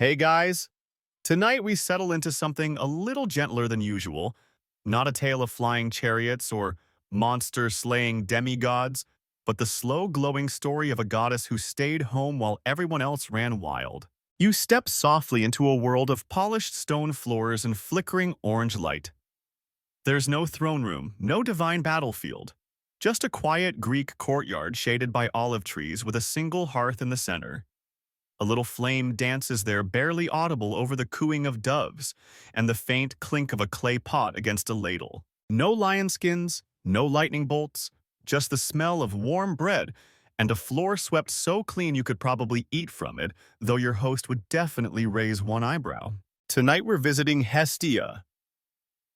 Hey guys, tonight we settle into something a little gentler than usual. Not a tale of flying chariots or monster-slaying demigods, but the slow glowing story of a goddess who stayed home while everyone else ran wild. You step softly into a world of polished stone floors and flickering orange light. There's no throne room, no divine battlefield. Just a quiet Greek courtyard shaded by olive trees with a single hearth in the center. A little flame dances there, barely audible over the cooing of doves and the faint clink of a clay pot against a ladle. No lion skins, no lightning bolts, just the smell of warm bread and a floor swept so clean you could probably eat from it, though your host would definitely raise one eyebrow. Tonight we're visiting Hestia.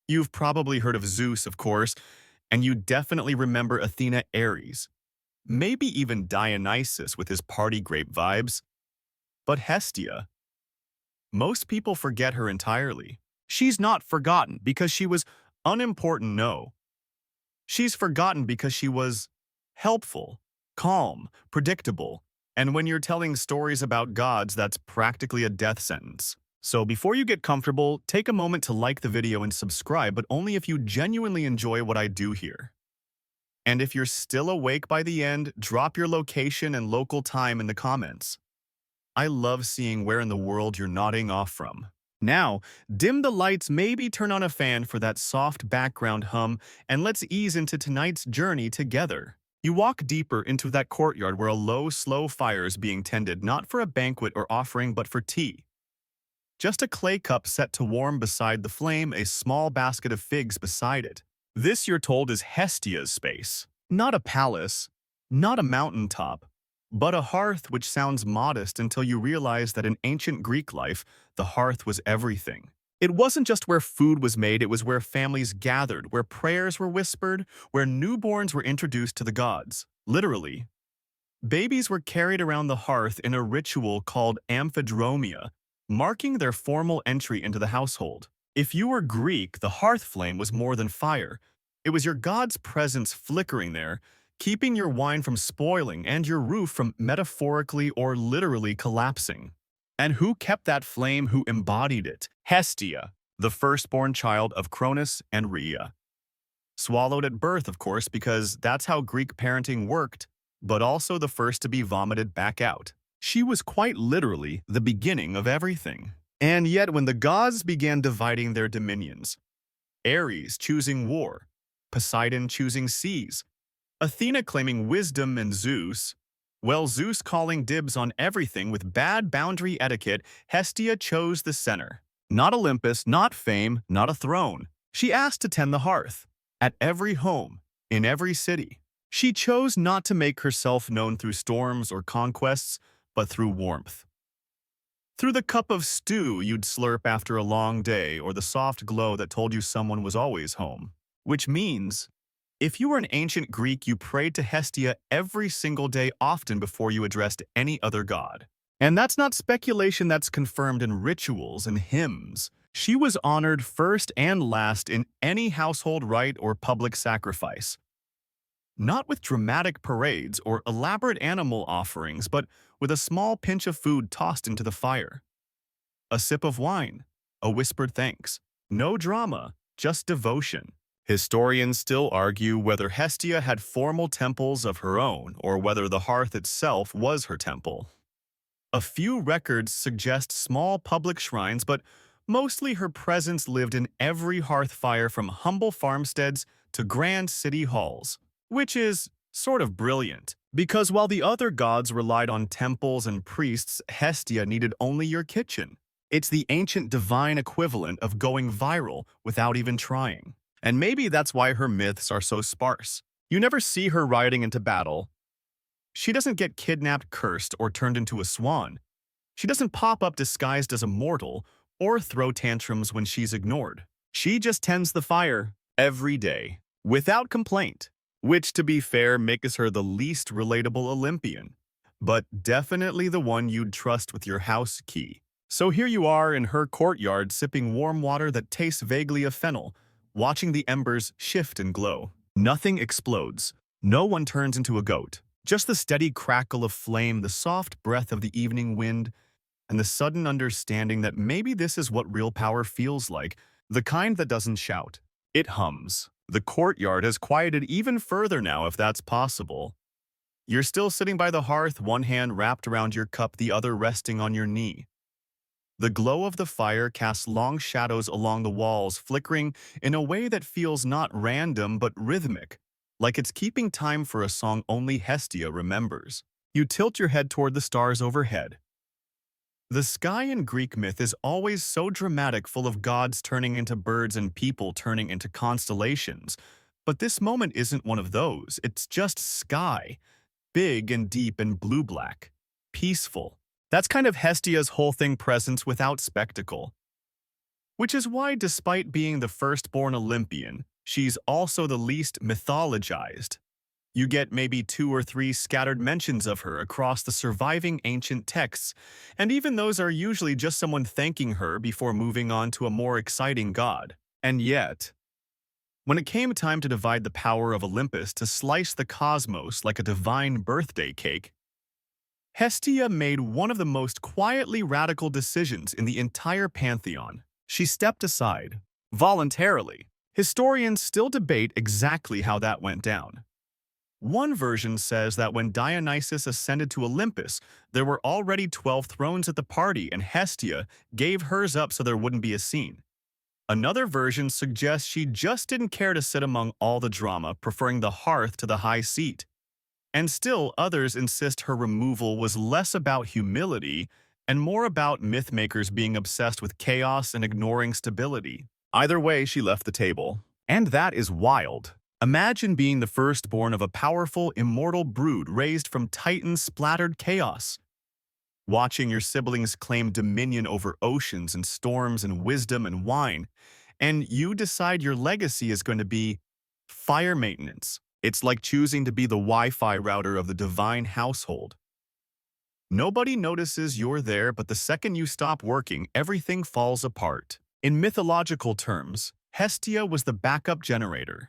You've probably heard of Zeus, of course, and you definitely remember Athena Ares. Maybe even Dionysus with his party grape vibes. But Hestia, most people forget her entirely. She's not forgotten because she was unimportant, no. She's forgotten because she was helpful, calm, predictable, and when you're telling stories about gods, that's practically a death sentence. So before you get comfortable, take a moment to like the video and subscribe, but only if you genuinely enjoy what I do here. And if you're still awake by the end, drop your location and local time in the comments. I love seeing where in the world you're nodding off from. Now, dim the lights, maybe turn on a fan for that soft background hum, and let's ease into tonight's journey together. You walk deeper into that courtyard where a low, slow fire is being tended, not for a banquet or offering, but for tea. Just a clay cup set to warm beside the flame, a small basket of figs beside it. This, you're told, is Hestia's space. Not a palace, not a mountaintop, but a hearth which sounds modest until you realize that in ancient Greek life, the hearth was everything. It wasn't just where food was made, it was where families gathered, where prayers were whispered, where newborns were introduced to the gods. Literally, babies were carried around the hearth in a ritual called amphidromia, marking their formal entry into the household. If you were Greek, the hearth flame was more than fire. It was your god's presence flickering there, keeping your wine from spoiling and your roof from metaphorically or literally collapsing. And who kept that flame, who embodied it? Hestia, the firstborn child of Cronus and Rhea. Swallowed at birth, of course, because that's how Greek parenting worked, but also the first to be vomited back out. She was quite literally the beginning of everything. And yet when the gods began dividing their dominions, Ares choosing war, Poseidon choosing seas, Athena claiming wisdom and Zeus calling dibs on everything with bad boundary etiquette, Hestia chose the center. Not Olympus, not fame, not a throne. She asked to tend the hearth. At every home, in every city. She chose not to make herself known through storms or conquests, but through warmth. Through the cup of stew you'd slurp after a long day or the soft glow that told you someone was always home. Which means, if you were an ancient Greek, you prayed to Hestia every single day, often before you addressed any other god. And that's not speculation, that's confirmed in rituals and hymns. She was honored first and last in any household rite or public sacrifice. Not with dramatic parades or elaborate animal offerings, but with a small pinch of food tossed into the fire. A sip of wine, a whispered thanks. No drama, just devotion. Historians still argue whether Hestia had formal temples of her own or whether the hearth itself was her temple. A few records suggest small public shrines, but mostly her presence lived in every hearth fire from humble farmsteads to grand city halls, which is sort of brilliant. Because while the other gods relied on temples and priests, Hestia needed only your kitchen. It's the ancient divine equivalent of going viral without even trying. And maybe that's why her myths are so sparse. You never see her riding into battle. She doesn't get kidnapped, cursed, or turned into a swan. She doesn't pop up disguised as a mortal or throw tantrums when she's ignored. She just tends the fire every day, without complaint, which, to be fair, makes her the least relatable Olympian, but definitely the one you'd trust with your house key. So here you are in her courtyard, sipping warm water that tastes vaguely of fennel, watching the embers shift and glow. Nothing explodes. No one turns into a goat. Just the steady crackle of flame, the soft breath of the evening wind, and the sudden understanding that maybe this is what real power feels like, the kind that doesn't shout. It hums. The courtyard has quieted even further now, if that's possible. You're still sitting by the hearth, one hand wrapped around your cup, the other resting on your knee. The glow of the fire casts long shadows along the walls, flickering in a way that feels not random but rhythmic, like it's keeping time for a song only Hestia remembers. You tilt your head toward the stars overhead. The sky in Greek myth is always so dramatic, full of gods turning into birds and people turning into constellations. But this moment isn't one of those. It's just sky, big and deep and blue-black, peaceful. That's kind of Hestia's whole thing, presence without spectacle. Which is why, despite being the firstborn Olympian, she's also the least mythologized. You get maybe 2 or 3 scattered mentions of her across the surviving ancient texts, and even those are usually just someone thanking her before moving on to a more exciting god. And yet, when it came time to divide the power of Olympus to slice the cosmos like a divine birthday cake, Hestia made one of the most quietly radical decisions in the entire pantheon. She stepped aside, voluntarily. Historians still debate exactly how that went down. One version says that when Dionysus ascended to Olympus, there were already 12 thrones at the party and Hestia gave hers up so there wouldn't be a scene. Another version suggests she just didn't care to sit among all the drama, preferring the hearth to the high seat. And still, others insist her removal was less about humility and more about mythmakers being obsessed with chaos and ignoring stability. Either way, she left the table. And that is wild. Imagine being the firstborn of a powerful, immortal brood raised from Titan-splattered chaos. Watching your siblings claim dominion over oceans and storms and wisdom and wine, and you decide your legacy is going to be fire maintenance. It's like choosing to be the Wi-Fi router of the divine household. Nobody notices you're there, but the second you stop working, everything falls apart. In mythological terms, Hestia was the backup generator,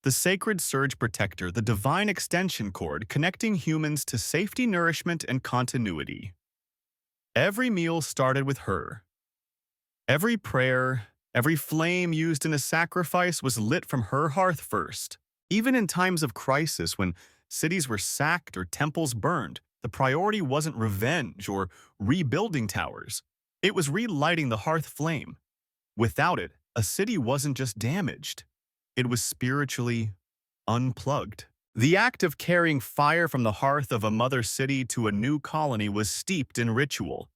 the sacred surge protector, the divine extension cord connecting humans to safety, nourishment, and continuity. Every meal started with her. Every prayer, every flame used in a sacrifice was lit from her hearth first. Even in times of crisis, when cities were sacked or temples burned, the priority wasn't revenge or rebuilding towers. It was relighting the hearth flame. Without it, a city wasn't just damaged. It was spiritually unplugged. The act of carrying fire from the hearth of a mother city to a new colony was steeped in ritual.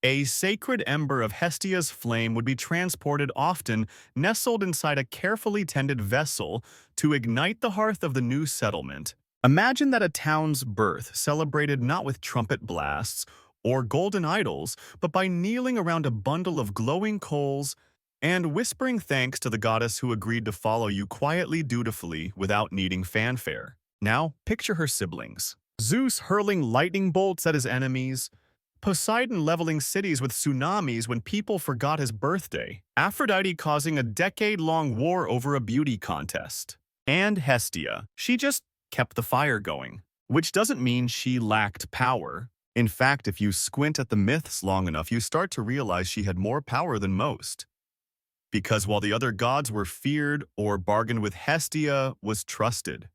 A sacred ember of Hestia's flame would be transported, often nestled inside a carefully tended vessel, to ignite the hearth of the new settlement. Imagine that a town's birth celebrated not with trumpet blasts or golden idols, but by kneeling around a bundle of glowing coals and whispering thanks to the goddess who agreed to follow you quietly, dutifully, without needing fanfare. Now, picture her siblings. Zeus hurling lightning bolts at his enemies, Poseidon leveling cities with tsunamis when people forgot his birthday, Aphrodite causing a decade-long war over a beauty contest. And Hestia, she just kept the fire going, which doesn't mean she lacked power. In fact, if you squint at the myths long enough, you start to realize she had more power than most. Because while the other gods were feared or bargained with, Hestia was trusted.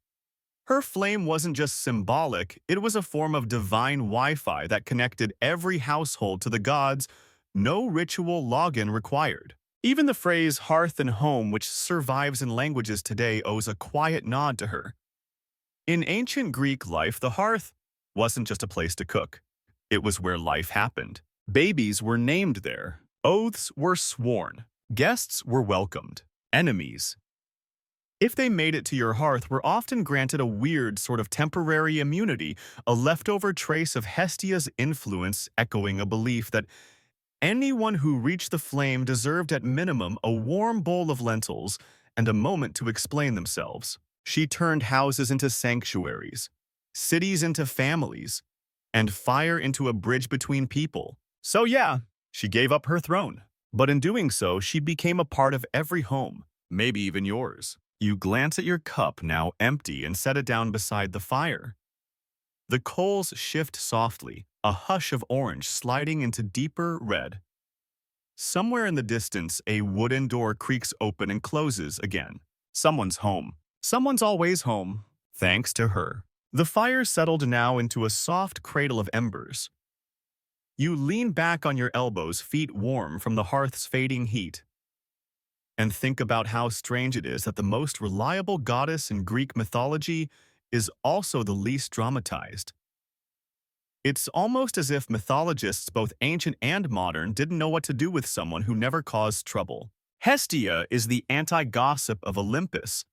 Her flame wasn't just symbolic, it was a form of divine Wi-Fi that connected every household to the gods, no ritual login required. Even the phrase hearth and home, which survives in languages today, owes a quiet nod to her. In ancient Greek life, the hearth wasn't just a place to cook. It was where life happened. Babies were named there. Oaths were sworn. Guests were welcomed. Enemies, if they made it to your hearth, were often granted a weird sort of temporary immunity, a leftover trace of Hestia's influence, echoing a belief that anyone who reached the flame deserved at minimum a warm bowl of lentils and a moment to explain themselves. She turned houses into sanctuaries, cities into families, and fire into a bridge between people. So yeah, she gave up her throne. But in doing so, she became a part of every home, maybe even yours. You glance at your cup, now empty, and set it down beside the fire. The coals shift softly, a hush of orange sliding into deeper red. Somewhere in the distance, a wooden door creaks open and closes again. Someone's home. Someone's always home, thanks to her. The fire settled now into a soft cradle of embers. You lean back on your elbows, feet warm from the hearth's fading heat, and think about how strange it is that the most reliable goddess in Greek mythology is also the least dramatized. It's almost as if mythologists, both ancient and modern, didn't know what to do with someone who never caused trouble. Hestia is the anti-gossip of Olympus.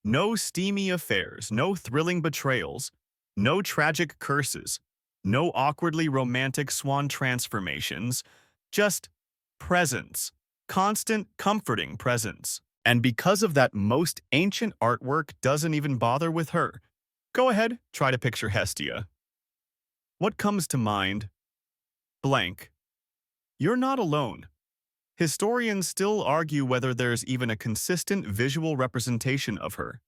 No steamy affairs, no thrilling betrayals, no tragic curses, no awkwardly romantic swan transformations, just presence, constant, comforting presence. And because of that, most ancient artwork doesn't even bother with her. Go ahead, try to picture Hestia. What comes to mind? Blank. You're not alone. Historians still argue whether there's even a consistent visual representation of her.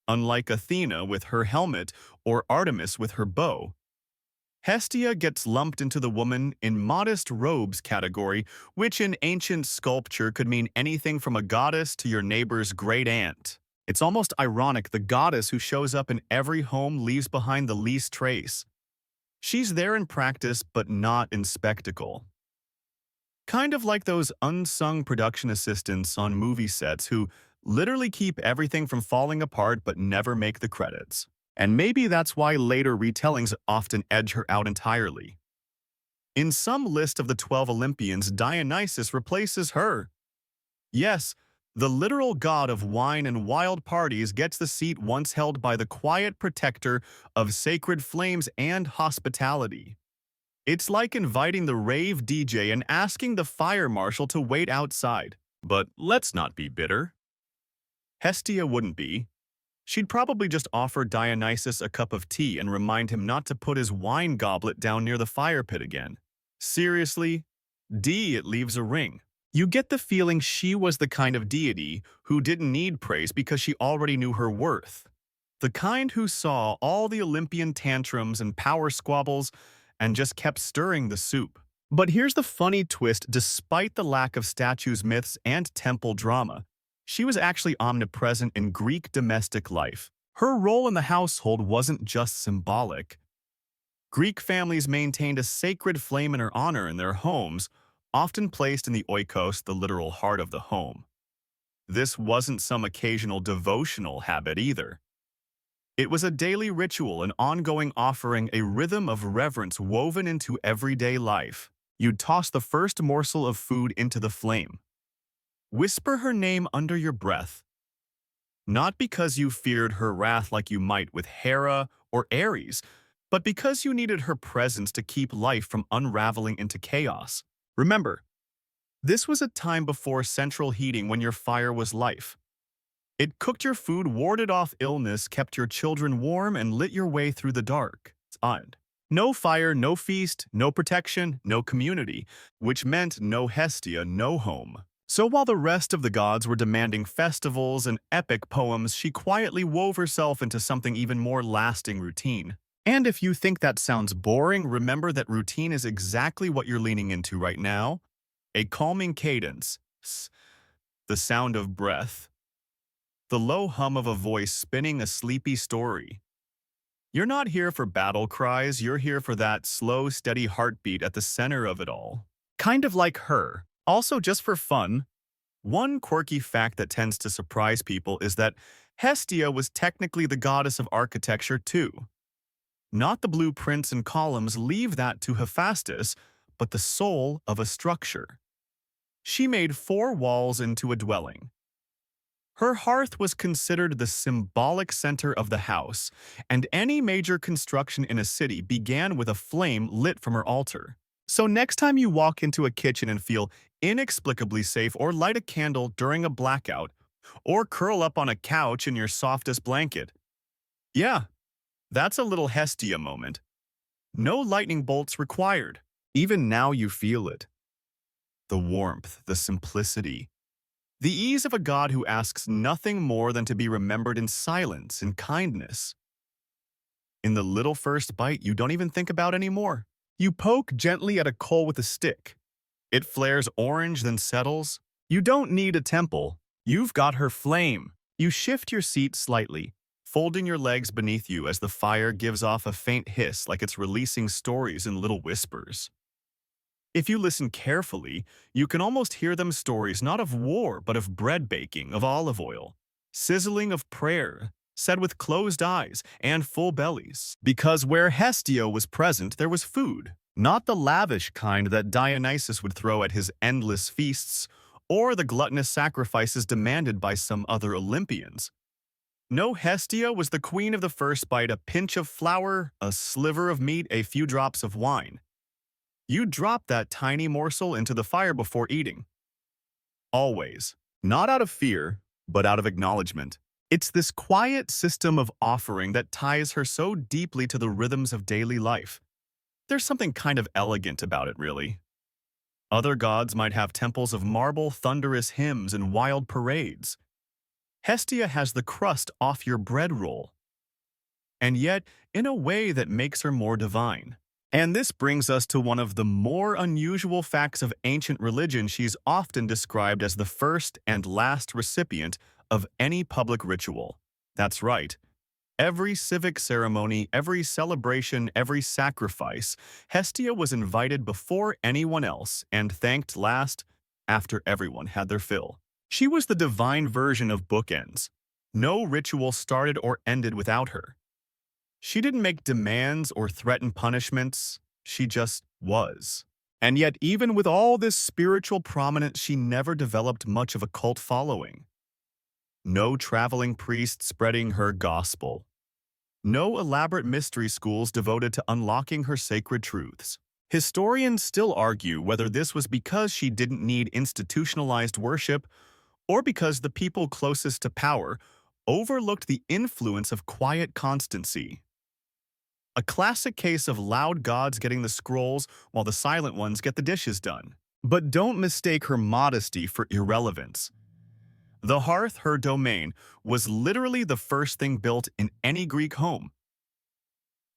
Unlike Athena with her helmet or Artemis with her bow, Hestia gets lumped into the woman in modest robes category, which in ancient sculpture could mean anything from a goddess to your neighbor's great aunt. It's almost ironic the goddess who shows up in every home leaves behind the least trace. She's there in practice, but not in spectacle. Kind of like those unsung production assistants on movie sets who literally keep everything from falling apart but never make the credits. And maybe that's why later retellings often edge her out entirely. In some list of the 12 Olympians, Dionysus replaces her. Yes, the literal god of wine and wild parties gets the seat once held by the quiet protector of sacred flames and hospitality. It's like inviting the rave DJ and asking the fire marshal to wait outside. But let's not be bitter. Hestia wouldn't be. She'd probably just offer Dionysus a cup of tea and remind him not to put his wine goblet down near the fire pit again. Seriously? It leaves a ring. You get the feeling she was the kind of deity who didn't need praise because she already knew her worth. The kind who saw all the Olympian tantrums and power squabbles and just kept stirring the soup. But here's the funny twist: despite the lack of statues, myths, and temple drama, she was actually omnipresent in Greek domestic life. Her role in the household wasn't just symbolic. Greek families maintained a sacred flame in her honor in their homes, often placed in the oikos, the literal heart of the home. This wasn't some occasional devotional habit either. It was a daily ritual, an ongoing offering, a rhythm of reverence woven into everyday life. You'd toss the first morsel of food into the flame. Whisper her name under your breath. Not because you feared her wrath like you might with Hera or Ares, but because you needed her presence to keep life from unraveling into chaos. Remember, this was a time before central heating when your fire was life. It cooked your food, warded off illness, kept your children warm, and lit your way through the dark. It's odd. No fire, no feast, no protection, no community, which meant no Hestia, no home. So while the rest of the gods were demanding festivals and epic poems, she quietly wove herself into something even more lasting: routine. And if you think that sounds boring, remember that routine is exactly what you're leaning into right now. A calming cadence, the sound of breath, the low hum of a voice spinning a sleepy story. You're not here for battle cries, you're here for that slow, steady heartbeat at the center of it all. Kind of like her. Also, just for fun, one quirky fact that tends to surprise people is that Hestia was technically the goddess of architecture too. Not the blueprints and columns, leave that to Hephaestus, but the soul of a structure. She made 4 walls into a dwelling. Her hearth was considered the symbolic center of the house, and any major construction in a city began with a flame lit from her altar. So next time you walk into a kitchen and feel inexplicably safe, or light a candle during a blackout, or curl up on a couch in your softest blanket, yeah, that's a little Hestia moment. No lightning bolts required. Even now you feel it. The warmth, the simplicity, the ease of a god who asks nothing more than to be remembered in silence and kindness. In the little first bite you don't even think about anymore. You poke gently at a coal with a stick. It flares orange, then settles. You don't need a temple. You've got her flame. You shift your seat slightly, folding your legs beneath you as the fire gives off a faint hiss like it's releasing stories in little whispers. If you listen carefully, you can almost hear them stories not of war but of bread baking, of olive oil, sizzling of prayer, said with closed eyes and full bellies. Because where Hestia was present, there was food, not the lavish kind that Dionysus would throw at his endless feasts, or the gluttonous sacrifices demanded by some other Olympians. No, Hestia was the queen of the first bite, a pinch of flour, a sliver of meat, a few drops of wine. You drop that tiny morsel into the fire before eating. Always. Not out of fear, but out of acknowledgement. It's this quiet system of offering that ties her so deeply to the rhythms of daily life. There's something kind of elegant about it, really. Other gods might have temples of marble, thunderous hymns, and wild parades. Hestia has the crust off your bread roll, and yet in a way that makes her more divine. And this brings us to one of the more unusual facts of ancient religion. She's often described as the first and last recipient of any public ritual. That's right. Every civic ceremony, every celebration, every sacrifice, Hestia was invited before anyone else and thanked last after everyone had their fill. She was the divine version of bookends. No ritual started or ended without her. She didn't make demands or threaten punishments. She just was. And yet, even with all this spiritual prominence, she never developed much of a cult following. No traveling priest spreading her gospel. No elaborate mystery schools devoted to unlocking her sacred truths. Historians still argue whether this was because she didn't need institutionalized worship or because the people closest to power overlooked the influence of quiet constancy. A classic case of loud gods getting the scrolls while the silent ones get the dishes done. But don't mistake her modesty for irrelevance. The hearth, her domain, was literally the first thing built in any Greek home.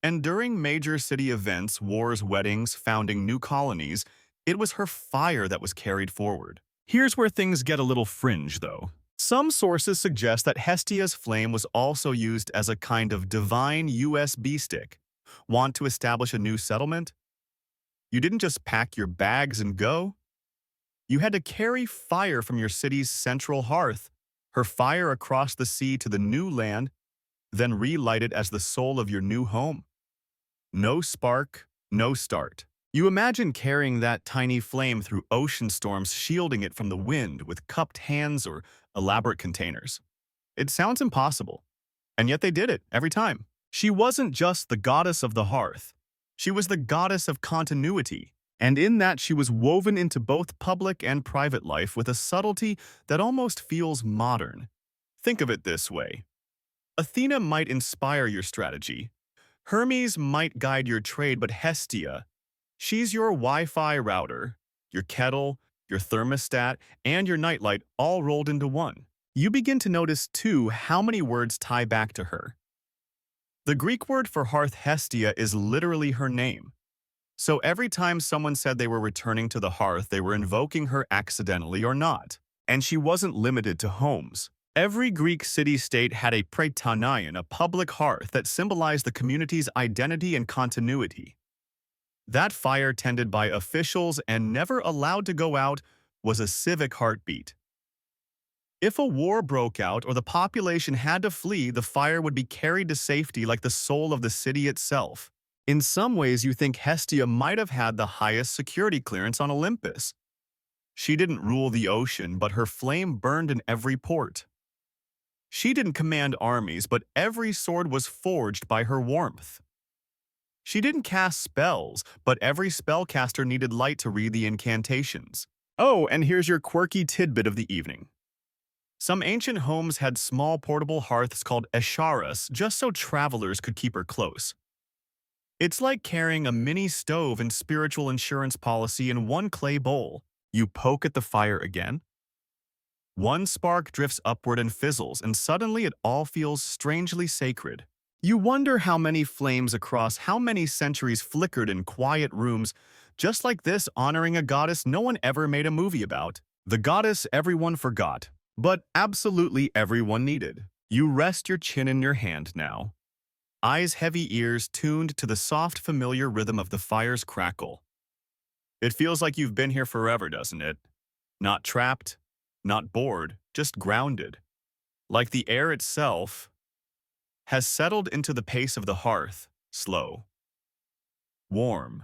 And during major city events, wars, weddings, founding new colonies, it was her fire that was carried forward. Here's where things get a little fringe, though. Some sources suggest that Hestia's flame was also used as a kind of divine USB stick. Want to establish a new settlement? You didn't just pack your bags and go. You had to carry fire from your city's central hearth, her fire across the sea to the new land, then relight it as the soul of your new home. No spark, no start. You imagine carrying that tiny flame through ocean storms, shielding it from the wind with cupped hands or elaborate containers. It sounds impossible, and yet they did it every time. She wasn't just the goddess of the hearth. She was the goddess of continuity, and in that she was woven into both public and private life with a subtlety that almost feels modern. Think of it this way. Athena might inspire your strategy. Hermes might guide your trade, but Hestia, she's your Wi-Fi router, your kettle, your thermostat, and your nightlight all rolled into one. You begin to notice, too, how many words tie back to her. The Greek word for hearth, Hestia, is literally her name. So every time someone said they were returning to the hearth, they were invoking her accidentally or not. And she wasn't limited to homes. Every Greek city-state had a prytaneion, a public hearth that symbolized the community's identity and continuity. That fire tended by officials and never allowed to go out was a civic heartbeat. If a war broke out or the population had to flee, the fire would be carried to safety like the soul of the city itself. In some ways, you think Hestia might have had the highest security clearance on Olympus. She didn't rule the ocean, but her flame burned in every port. She didn't command armies, but every sword was forged by her warmth. She didn't cast spells, but every spellcaster needed light to read the incantations. Oh, and here's your quirky tidbit of the evening. Some ancient homes had small portable hearths called escharas, just so travelers could keep her close. It's like carrying a mini stove and spiritual insurance policy in one clay bowl. You poke at the fire again. One spark drifts upward and fizzles, and suddenly it all feels strangely sacred. You wonder how many flames across how many centuries flickered in quiet rooms, just like this, honoring a goddess no one ever made a movie about. The goddess everyone forgot, but absolutely everyone needed. You rest your chin in your hand now. Eyes heavy, ears tuned to the soft, familiar rhythm of the fire's crackle. It feels like you've been here forever, doesn't it? Not trapped, not bored, just grounded. Like the air itself has settled into the pace of the hearth, slow, warm,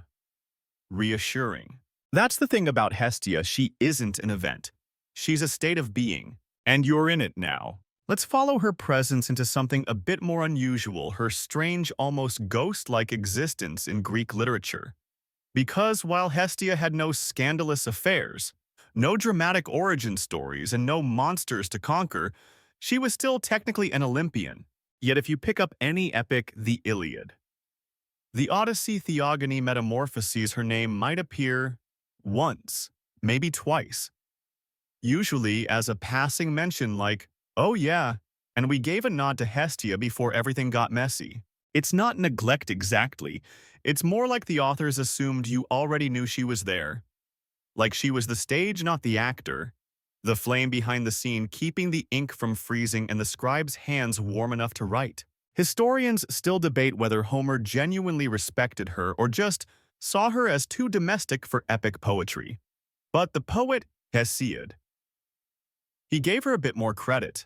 reassuring. That's the thing about Hestia, she isn't an event. She's a state of being, and you're in it now. Let's follow her presence into something a bit more unusual, her strange, almost ghost-like existence in Greek literature. Because while Hestia had no scandalous affairs, no dramatic origin stories, and no monsters to conquer, she was still technically an Olympian. Yet if you pick up any epic, the Iliad, the Odyssey, Theogony, Metamorphoses, her name might appear once, maybe twice, usually as a passing mention like, oh yeah, and we gave a nod to Hestia before everything got messy. It's not neglect exactly. It's more like the authors assumed you already knew she was there. Like she was the stage, not the actor. The flame behind the scene keeping the ink from freezing and the scribe's hands warm enough to write. Historians still debate whether Homer genuinely respected her or just saw her as too domestic for epic poetry. But the poet Hesiod, he gave her a bit more credit.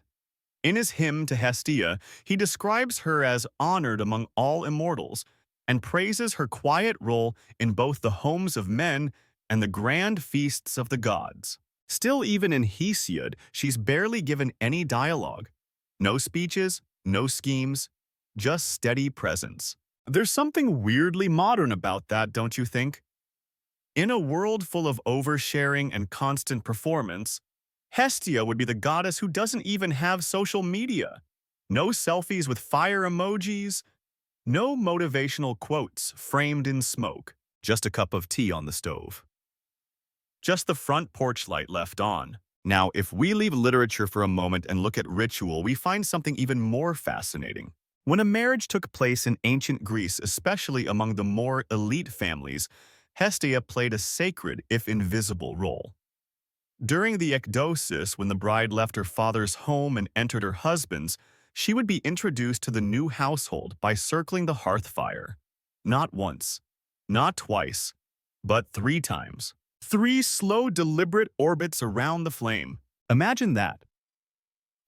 In his hymn to Hestia, he describes her as honored among all immortals and praises her quiet role in both the homes of men and the grand feasts of the gods. Still, even in Hesiod, she's barely given any dialogue. No speeches, no schemes, just steady presence. There's something weirdly modern about that, don't you think? In a world full of oversharing and constant performance, Hestia would be the goddess who doesn't even have social media. No selfies with fire emojis, no motivational quotes framed in smoke, just a cup of tea on the stove. Just the front porch light left on. Now, if we leave literature for a moment and look at ritual, we find something even more fascinating. When a marriage took place in ancient Greece, especially among the more elite families, Hestia played a sacred, if invisible, role. During the ekdosis, when the bride left her father's home and entered her husband's, she would be introduced to the new household by circling the hearth fire. Not once, not twice, but 3 times. 3 slow, deliberate orbits around the flame. Imagine that.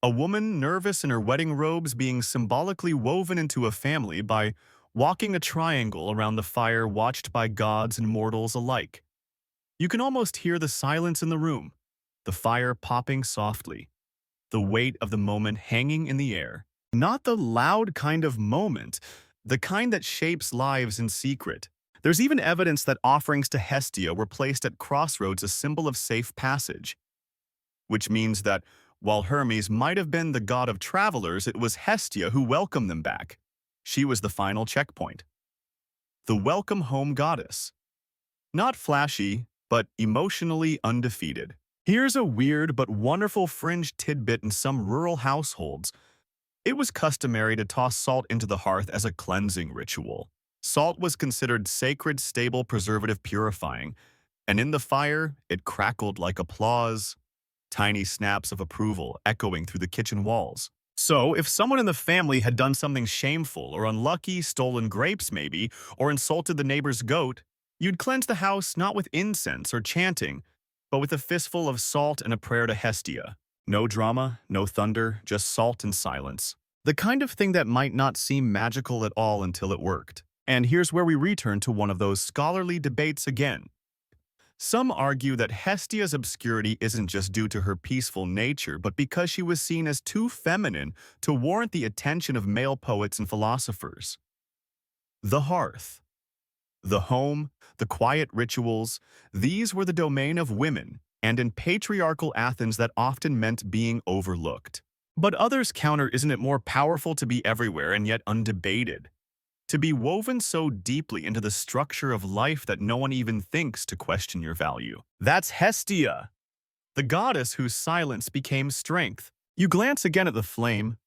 A woman nervous in her wedding robes being symbolically woven into a family by walking a triangle around the fire watched by gods and mortals alike. You can almost hear the silence in the room, the fire popping softly, the weight of the moment hanging in the air. Not the loud kind of moment, the kind that shapes lives in secret. There's even evidence that offerings to Hestia were placed at crossroads, a symbol of safe passage. Which means that while Hermes might have been the god of travelers, it was Hestia who welcomed them back. She was the final checkpoint. The welcome home goddess. Not flashy, but emotionally undefeated. Here's a weird but wonderful fringe tidbit in some rural households. It was customary to toss salt into the hearth as a cleansing ritual. Salt was considered sacred, stable, preservative, purifying, and in the fire, it crackled like applause, tiny snaps of approval echoing through the kitchen walls. So, if someone in the family had done something shameful or unlucky, stolen grapes maybe, or insulted the neighbor's goat, you'd cleanse the house not with incense or chanting, but with a fistful of salt and a prayer to Hestia. No drama, no thunder, just salt and silence. The kind of thing that might not seem magical at all until it worked. And here's where we return to one of those scholarly debates again. Some argue that Hestia's obscurity isn't just due to her peaceful nature, but because she was seen as too feminine to warrant the attention of male poets and philosophers. The hearth, the home, the quiet rituals, these were the domain of women, and in patriarchal Athens that often meant being overlooked. But others counter, isn't it more powerful to be everywhere and yet undebated? To be woven so deeply into the structure of life that no one even thinks to question your value. That's Hestia, the goddess whose silence became strength. You glance again at the flame.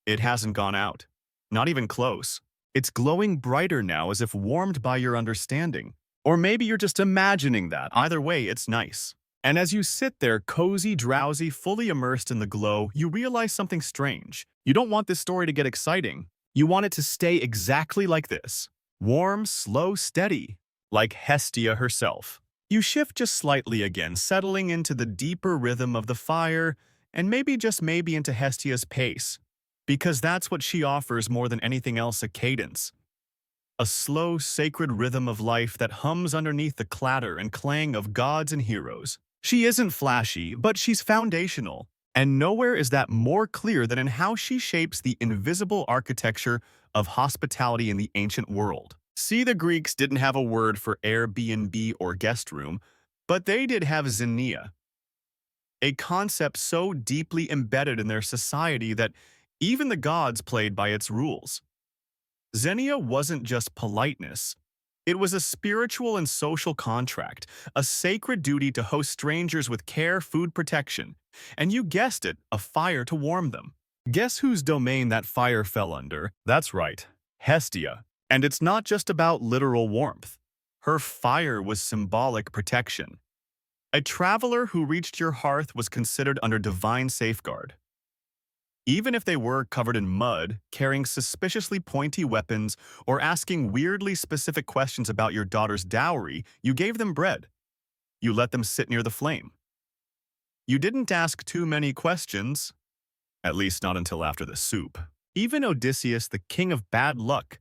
It hasn't gone out. Not even close. It's glowing brighter now as if warmed by your understanding. Or maybe you're just imagining that. Either way, it's nice. And as you sit there, cozy, drowsy, fully immersed in the glow, you realize something strange. You don't want this story to get exciting. You want it to stay exactly like this. Warm, slow, steady. Like Hestia herself. You shift just slightly again, settling into the deeper rhythm of the fire, and maybe just maybe into Hestia's pace. Because that's what she offers more than anything else, a cadence. A slow, sacred rhythm of life that hums underneath the clatter and clang of gods and heroes. She isn't flashy, but she's foundational. And nowhere is that more clear than in how she shapes the invisible architecture of hospitality in the ancient world. See, the Greeks didn't have a word for Airbnb or guest room, but they did have xenia, a concept so deeply embedded in their society that even the gods played by its rules. Xenia wasn't just politeness. It was a spiritual and social contract, a sacred duty to host strangers with care, food, protection, and you guessed it, a fire to warm them. Guess whose domain that fire fell under? That's right, Hestia. And it's not just about literal warmth. Her fire was symbolic protection. A traveler who reached your hearth was considered under divine safeguard. Even if they were covered in mud, carrying suspiciously pointy weapons, or asking weirdly specific questions about your daughter's dowry, you gave them bread. You let them sit near the flame. You didn't ask too many questions, at least not until after the soup. Even Odysseus, the king of bad luck,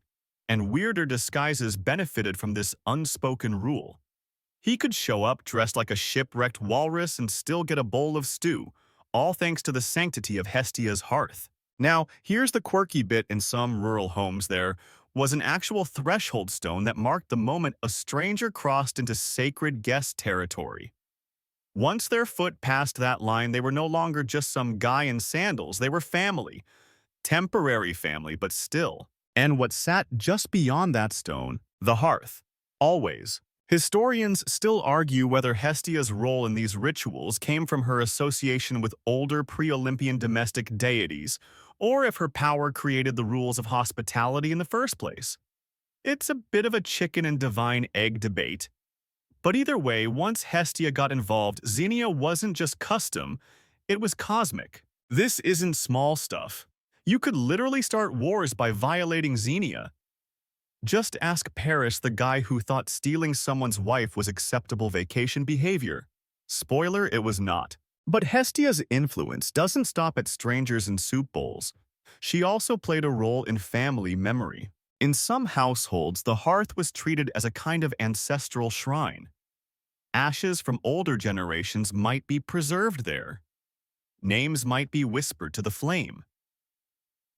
and weirder disguises benefited from this unspoken rule. He could show up dressed like a shipwrecked walrus and still get a bowl of stew, all thanks to the sanctity of Hestia's hearth. Now, here's the quirky bit: in some rural homes there was an actual threshold stone that marked the moment a stranger crossed into sacred guest territory. Once their foot passed that line, they were no longer just some guy in sandals, they were family. Temporary family, but still. And what sat just beyond that stone? The hearth. Always. Historians still argue whether Hestia's role in these rituals came from her association with older pre-Olympian domestic deities, or if her power created the rules of hospitality in the first place. It's a bit of a chicken and divine egg debate. But either way, once Hestia got involved, xenia wasn't just custom, it was cosmic. This isn't small stuff. You could literally start wars by violating xenia. Just ask Paris, the guy who thought stealing someone's wife was acceptable vacation behavior. Spoiler, it was not. But Hestia's influence doesn't stop at strangers and soup bowls. She also played a role in family memory. In some households, the hearth was treated as a kind of ancestral shrine. Ashes from older generations might be preserved there. Names might be whispered to the flame.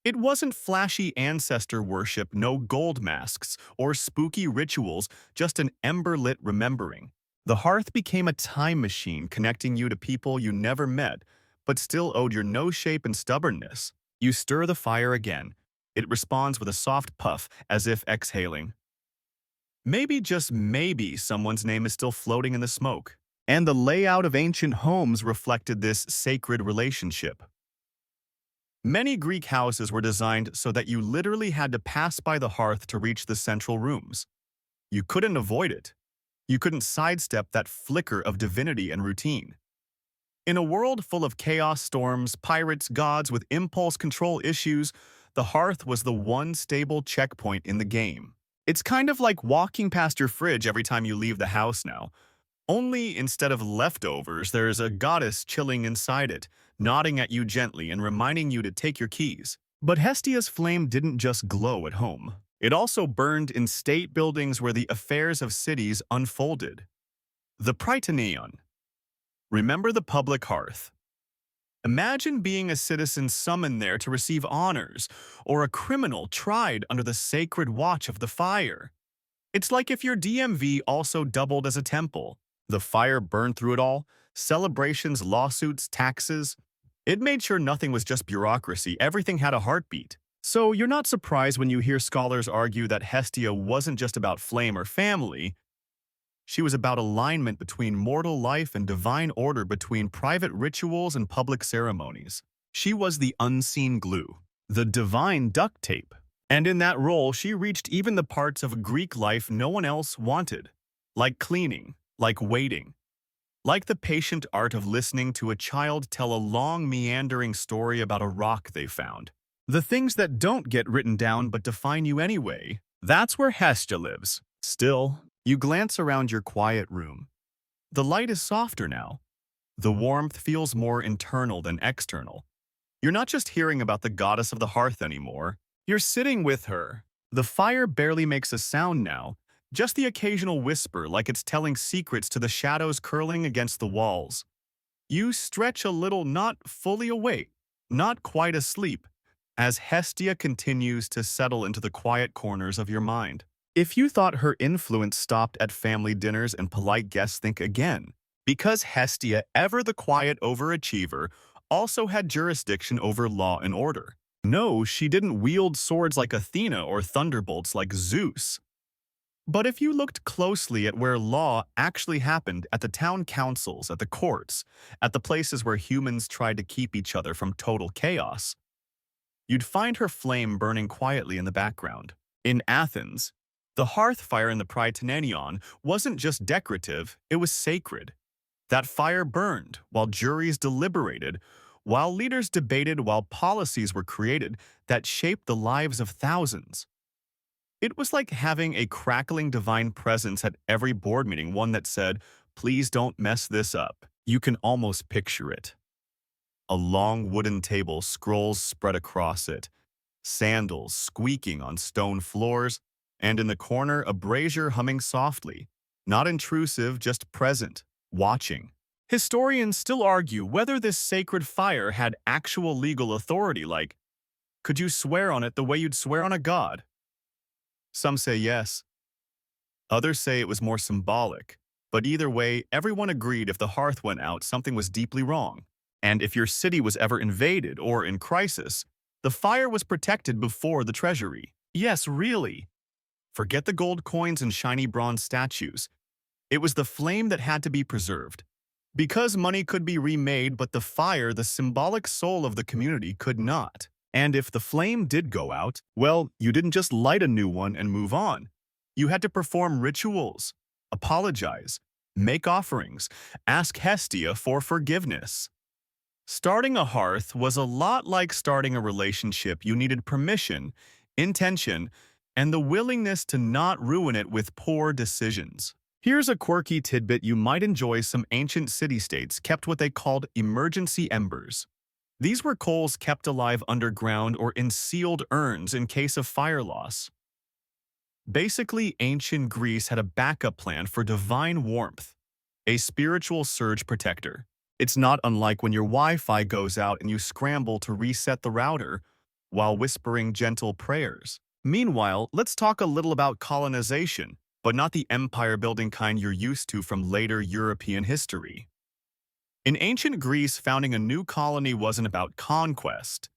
It wasn't flashy ancestor worship, no gold masks or spooky rituals, just an ember-lit remembering. The hearth became a time machine connecting you to people you never met, but still owed your nose shape and stubbornness. You stir the fire again. It responds with a soft puff, as if exhaling. Maybe, just maybe, someone's name is still floating in the smoke. And the layout of ancient homes reflected this sacred relationship. Many Greek houses were designed so that you literally had to pass by the hearth to reach the central rooms. You couldn't avoid it. You couldn't sidestep that flicker of divinity and routine. In a world full of chaos, storms, pirates, gods with impulse control issues, the hearth was the one stable checkpoint in the game. It's kind of like walking past your fridge every time you leave the house now. Only instead of leftovers, there's a goddess chilling inside it, nodding at you gently and reminding you to take your keys. But Hestia's flame didn't just glow at home. It also burned in state buildings where the affairs of cities unfolded. The Prytaneon. Remember the public hearth. Imagine being a citizen summoned there to receive honors, or a criminal tried under the sacred watch of the fire. It's like if your DMV also doubled as a temple. The fire burned through it all, celebrations, lawsuits, taxes. It made sure nothing was just bureaucracy, everything had a heartbeat. So you're not surprised when you hear scholars argue that Hestia wasn't just about flame or family. She was about alignment between mortal life and divine order, between private rituals and public ceremonies. She was the unseen glue, the divine duct tape. And in that role, she reached even the parts of Greek life no one else wanted, like cleaning, like waiting, like the patient art of listening to a child tell a long, meandering story about a rock they found. The things that don't get written down but define you anyway, that's where Hestia lives. Still, you glance around your quiet room. The light is softer now. The warmth feels more internal than external. You're not just hearing about the goddess of the hearth anymore. You're sitting with her. The fire barely makes a sound now, just the occasional whisper like it's telling secrets to the shadows curling against the walls. You stretch a little, not fully awake, not quite asleep, as Hestia continues to settle into the quiet corners of your mind. If you thought her influence stopped at family dinners and polite guests, think again. Because Hestia, ever the quiet overachiever, also had jurisdiction over law and order. No, she didn't wield swords like Athena or thunderbolts like Zeus. But if you looked closely at where law actually happened, at the town councils, at the courts, at the places where humans tried to keep each other from total chaos, you'd find her flame burning quietly in the background. In Athens, the hearth fire in the Prytaneion wasn't just decorative, it was sacred. That fire burned while juries deliberated, while leaders debated, while policies were created that shaped the lives of thousands. It was like having a crackling divine presence at every board meeting, one that said, "Please don't mess this up." You can almost picture it. A long wooden table, scrolls spread across it, sandals squeaking on stone floors, and in the corner a brazier humming softly, not intrusive, just present, watching. Historians still argue whether this sacred fire had actual legal authority, like, could you swear on it the way you'd swear on a god? Some say yes. Others say it was more symbolic. But either way, everyone agreed if the hearth went out, something was deeply wrong. And if your city was ever invaded or in crisis, the fire was protected before the treasury. Yes, really. Forget the gold coins and shiny bronze statues. It was the flame that had to be preserved. Because money could be remade, but the fire, the symbolic soul of the community, could not. And if the flame did go out, well, you didn't just light a new one and move on. You had to perform rituals, apologize, make offerings, ask Hestia for forgiveness. Starting a hearth was a lot like starting a relationship. You needed permission, intention, and the willingness to not ruin it with poor decisions. Here's a quirky tidbit you might enjoy. Some ancient city-states kept what they called emergency embers. These were coals kept alive underground or in sealed urns in case of fire loss. Basically, ancient Greece had a backup plan for divine warmth, a spiritual surge protector. It's not unlike when your Wi-Fi goes out and you scramble to reset the router while whispering gentle prayers. Meanwhile, let's talk a little about colonization, but not the empire-building kind you're used to from later European history. In ancient Greece, founding a new colony wasn't about conquest.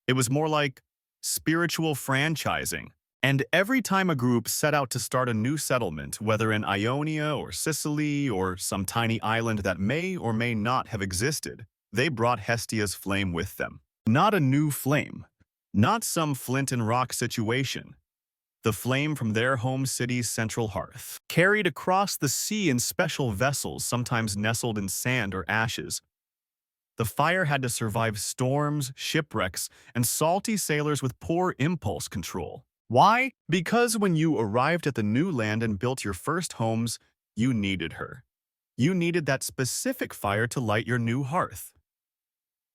It was more like spiritual franchising. And every time a group set out to start a new settlement, whether in Ionia or Sicily or some tiny island that may or may not have existed, they brought Hestia's flame with them. Not a new flame, not some flint and rock situation. The flame from their home city's central hearth, carried across the sea in special vessels, sometimes nestled in sand or ashes. The fire had to survive storms, shipwrecks, and salty sailors with poor impulse control. Why? Because when you arrived at the new land and built your first homes, you needed her. You needed that specific fire to light your new hearth.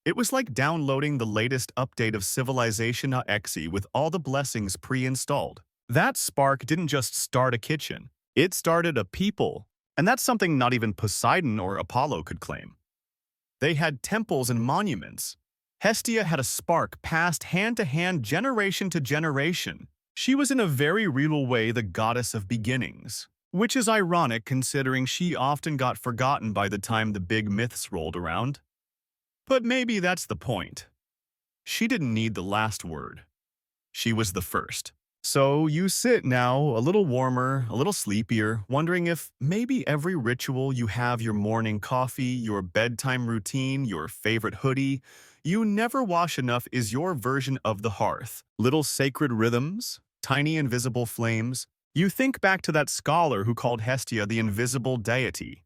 It was like downloading the latest update of Civilization.exe with all the blessings pre-installed. That spark didn't just start a kitchen. It started a people. And that's something not even Poseidon or Apollo could claim. They had temples and monuments. Hestia had a spark passed hand to hand, generation to generation. She was in a very real way the goddess of beginnings, which is ironic considering she often got forgotten by the time the big myths rolled around. But maybe that's the point. She didn't need the last word. She was the first. So you sit now, a little warmer, a little sleepier, wondering if maybe every ritual you have, your morning coffee, your bedtime routine, your favorite hoodie, you never wash enough, is your version of the hearth. Little sacred rhythms, tiny invisible flames. You think back to that scholar who called Hestia the invisible deity.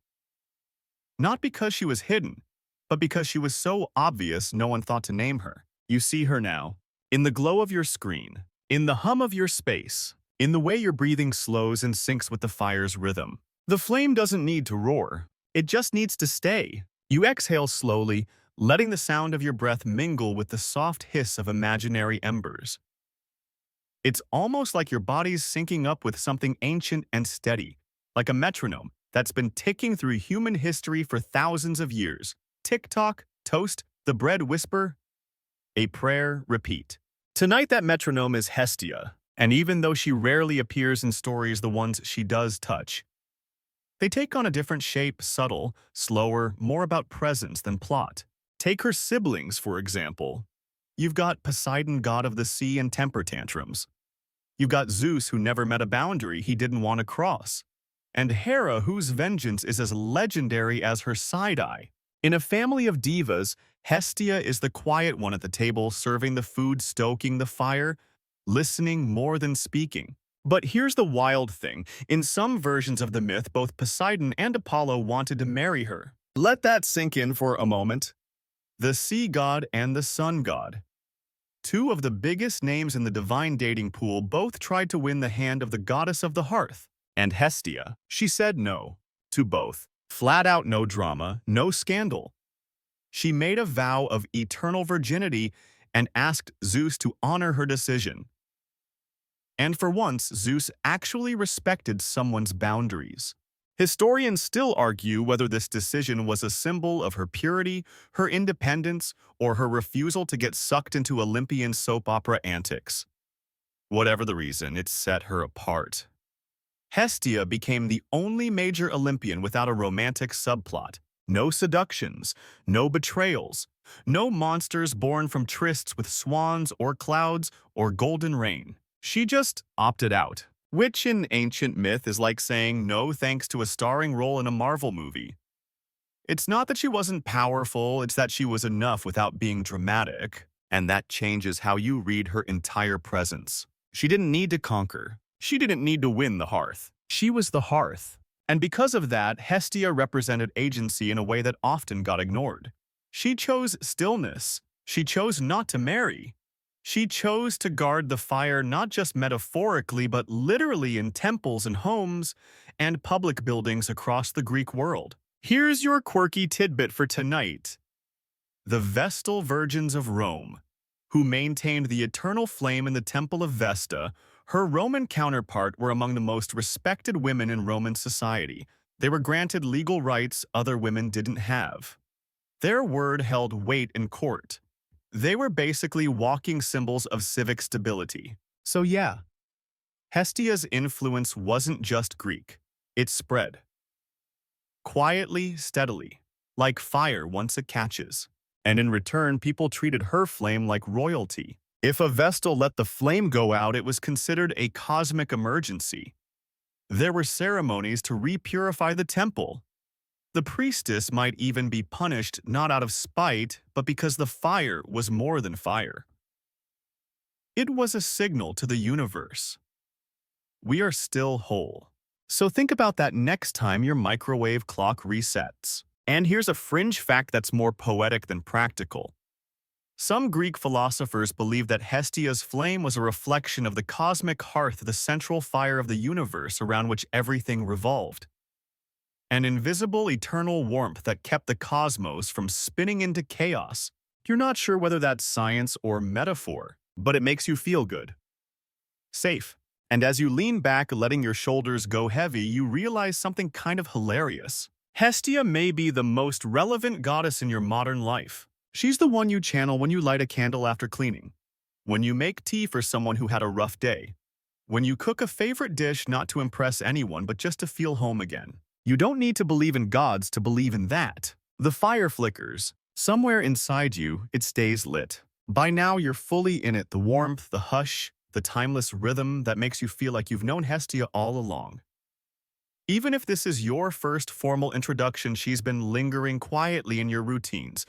Not because she was hidden, but because she was so obvious no one thought to name her. You see her now, in the glow of your screen, in the hum of your space, in the way your breathing slows and syncs with the fire's rhythm. The flame doesn't need to roar. It just needs to stay. You exhale slowly, letting the sound of your breath mingle with the soft hiss of imaginary embers. It's almost like your body's syncing up with something ancient and steady, like a metronome that's been ticking through human history for thousands of years. Tick-tock, toast, the bread whisper, a prayer, repeat. Tonight that metronome is Hestia, and even though she rarely appears in stories, the ones she does touch, they take on a different shape, subtle, slower, more about presence than plot. Take her siblings, for example. You've got Poseidon, god of the sea and temper tantrums. You've got Zeus, who never met a boundary he didn't want to cross. And Hera, whose vengeance is as legendary as her side-eye. In a family of divas, Hestia is the quiet one at the table, serving the food, stoking the fire, listening more than speaking. But here's the wild thing. In some versions of the myth, both Poseidon and Apollo wanted to marry her. Let that sink in for a moment. The sea god and the sun god, two of the biggest names in the divine dating pool, both tried to win the hand of the goddess of the hearth. And Hestia, she said no to both. Flat out no drama, no scandal. She made a vow of eternal virginity and asked Zeus to honor her decision. And for once, Zeus actually respected someone's boundaries. Historians still argue whether this decision was a symbol of her purity, her independence, or her refusal to get sucked into Olympian soap opera antics. Whatever the reason, it set her apart. Hestia became the only major Olympian without a romantic subplot. No seductions, no betrayals, no monsters born from trysts with swans or clouds or golden rain. She just opted out, which in ancient myth is like saying no thanks to a starring role in a Marvel movie. It's not that she wasn't powerful, it's that she was enough without being dramatic, and that changes how you read her entire presence. She didn't need to conquer. She didn't need to win the hearth. She was the hearth. And because of that, Hestia represented agency in a way that often got ignored. She chose stillness. She chose not to marry. She chose to guard the fire not just metaphorically, but literally in temples and homes and public buildings across the Greek world. Here's your quirky tidbit for tonight. The Vestal Virgins of Rome, who maintained the eternal flame in the Temple of Vesta, her Roman counterpart, were among the most respected women in Roman society. They were granted legal rights other women didn't have. Their word held weight in court. They were basically walking symbols of civic stability. So yeah, Hestia's influence wasn't just Greek. It spread. Quietly, steadily, like fire once it catches. And in return, people treated her flame like royalty. If a Vestal let the flame go out, it was considered a cosmic emergency. There were ceremonies to repurify the temple. The priestess might even be punished not out of spite, but because the fire was more than fire. It was a signal to the universe. We are still whole. So think about that next time your microwave clock resets. And here's a fringe fact that's more poetic than practical. Some Greek philosophers believed that Hestia's flame was a reflection of the cosmic hearth, the central fire of the universe around which everything revolved. An invisible, eternal warmth that kept the cosmos from spinning into chaos. You're not sure whether that's science or metaphor, but it makes you feel good. Safe. And as you lean back, letting your shoulders go heavy, you realize something kind of hilarious. Hestia may be the most relevant goddess in your modern life. She's the one you channel when you light a candle after cleaning, when you make tea for someone who had a rough day, when you cook a favorite dish not to impress anyone but just to feel home again. You don't need to believe in gods to believe in that. The fire flickers. Somewhere inside you, it stays lit. By now, you're fully in it, the warmth, the hush, the timeless rhythm that makes you feel like you've known Hestia all along. Even if this is your first formal introduction, she's been lingering quietly in your routines.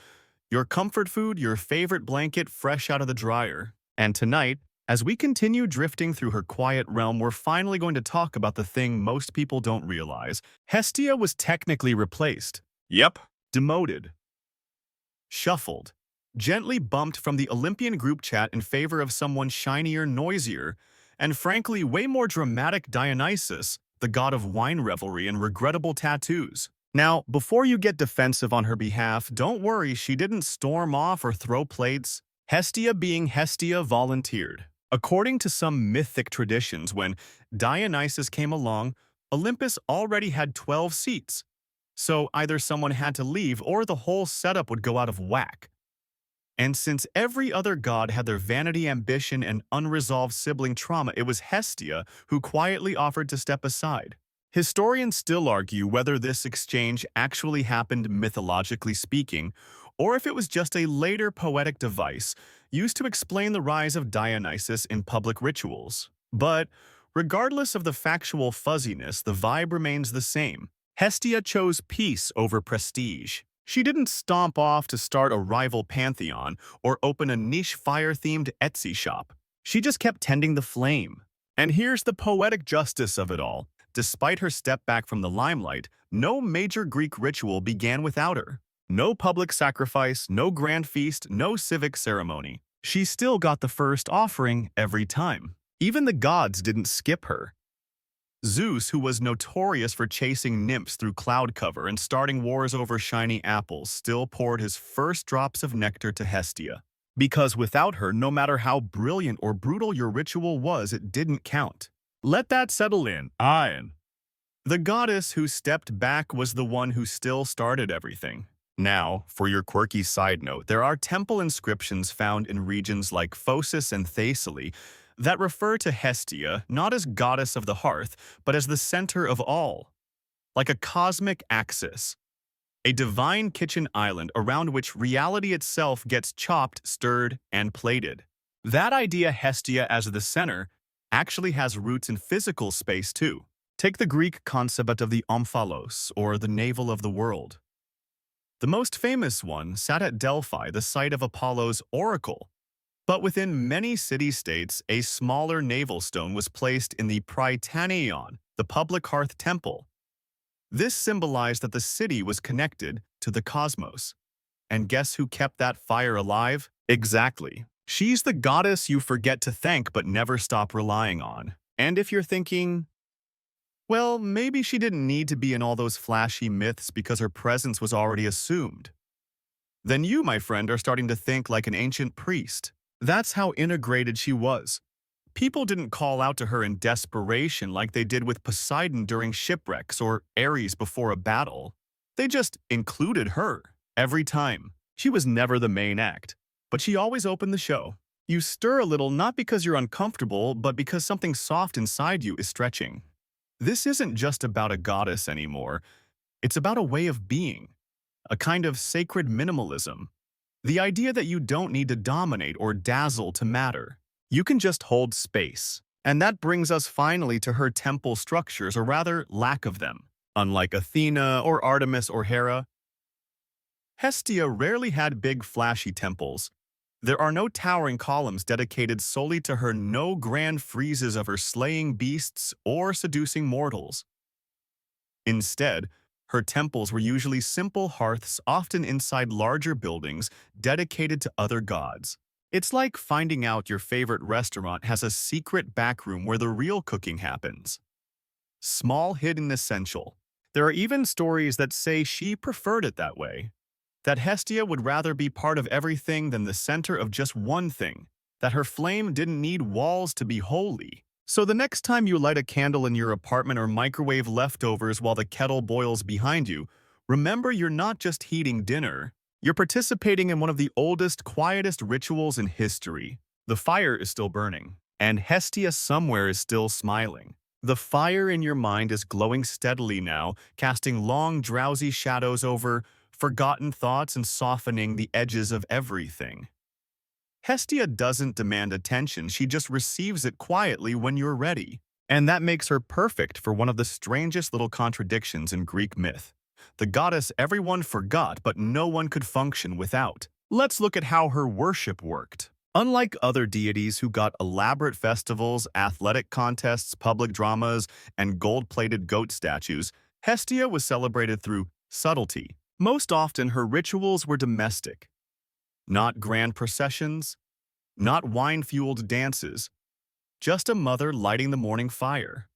Your comfort food, your favorite blanket fresh out of the dryer. And tonight, as we continue drifting through her quiet realm, we're finally going to talk about the thing most people don't realize. Hestia was technically replaced. Yep. Demoted. Shuffled. Gently bumped from the Olympian group chat in favor of someone shinier, noisier, and frankly way more dramatic, Dionysus, the god of wine revelry and regrettable tattoos. Now, before you get defensive on her behalf, don't worry, she didn't storm off or throw plates. Hestia being Hestia volunteered. According to some mythic traditions, when Dionysus came along, Olympus already had 12 seats. So either someone had to leave or the whole setup would go out of whack. And since every other god had their vanity, ambition, and unresolved sibling trauma, it was Hestia who quietly offered to step aside. Historians still argue whether this exchange actually happened mythologically speaking, or if it was just a later poetic device used to explain the rise of Dionysus in public rituals. But regardless of the factual fuzziness, the vibe remains the same. Hestia chose peace over prestige. She didn't stomp off to start a rival pantheon or open a niche fire-themed Etsy shop. She just kept tending the flame. And here's the poetic justice of it all. Despite her step back from the limelight, no major Greek ritual began without her. No public sacrifice, no grand feast, no civic ceremony. She still got the first offering every time. Even the gods didn't skip her. Zeus, who was notorious for chasing nymphs through cloud cover and starting wars over shiny apples, still poured his first drops of nectar to Hestia. Because without her, no matter how brilliant or brutal your ritual was, it didn't count. Let that settle in. The goddess who stepped back was the one who still started everything. Now, for your quirky side note, there are temple inscriptions found in regions like Phocis and Thessaly that refer to Hestia not as goddess of the hearth, but as the center of all, like a cosmic axis, a divine kitchen island around which reality itself gets chopped, stirred, and plated. That idea, Hestia as the center, actually has roots in physical space too. Take the Greek concept of the omphalos, or the navel of the world. The most famous one sat at Delphi, the site of Apollo's oracle. But within many city-states, a smaller navel stone was placed in the Prytaneion, the public hearth temple. This symbolized that the city was connected to the cosmos. And guess who kept that fire alive? Exactly. She's the goddess you forget to thank but never stop relying on. And if you're thinking, well, maybe she didn't need to be in all those flashy myths because her presence was already assumed, then you, my friend, are starting to think like an ancient priest. That's how integrated she was. People didn't call out to her in desperation like they did with Poseidon during shipwrecks or Ares before a battle. They just included her every time. She was never the main act, but she always opened the show. You stir a little not because you're uncomfortable, but because something soft inside you is stretching. This isn't just about a goddess anymore. It's about a way of being, a kind of sacred minimalism. The idea that you don't need to dominate or dazzle to matter. You can just hold space. And that brings us finally to her temple structures, or rather, lack of them. Unlike Athena or Artemis or Hera, Hestia rarely had big flashy temples. There are no towering columns dedicated solely to her, no grand friezes of her slaying beasts or seducing mortals. Instead, her temples were usually simple hearths, often inside larger buildings dedicated to other gods. It's like finding out your favorite restaurant has a secret backroom where the real cooking happens. Small, hidden, essential. There are even stories that say she preferred it that way. That Hestia would rather be part of everything than the center of just one thing. That her flame didn't need walls to be holy. So the next time you light a candle in your apartment or microwave leftovers while the kettle boils behind you, remember you're not just heating dinner. You're participating in one of the oldest, quietest rituals in history. The fire is still burning, and Hestia somewhere is still smiling. The fire in your mind is glowing steadily now, casting long, drowsy shadows over forgotten thoughts and softening the edges of everything. Hestia doesn't demand attention, she just receives it quietly when you're ready. And that makes her perfect for one of the strangest little contradictions in Greek myth. The goddess everyone forgot but no one could function without. Let's look at how her worship worked. Unlike other deities who got elaborate festivals, athletic contests, public dramas, and gold-plated goat statues, Hestia was celebrated through subtlety. Most often, her rituals were domestic. Not grand processions, not wine-fueled dances, just a mother lighting the morning fire.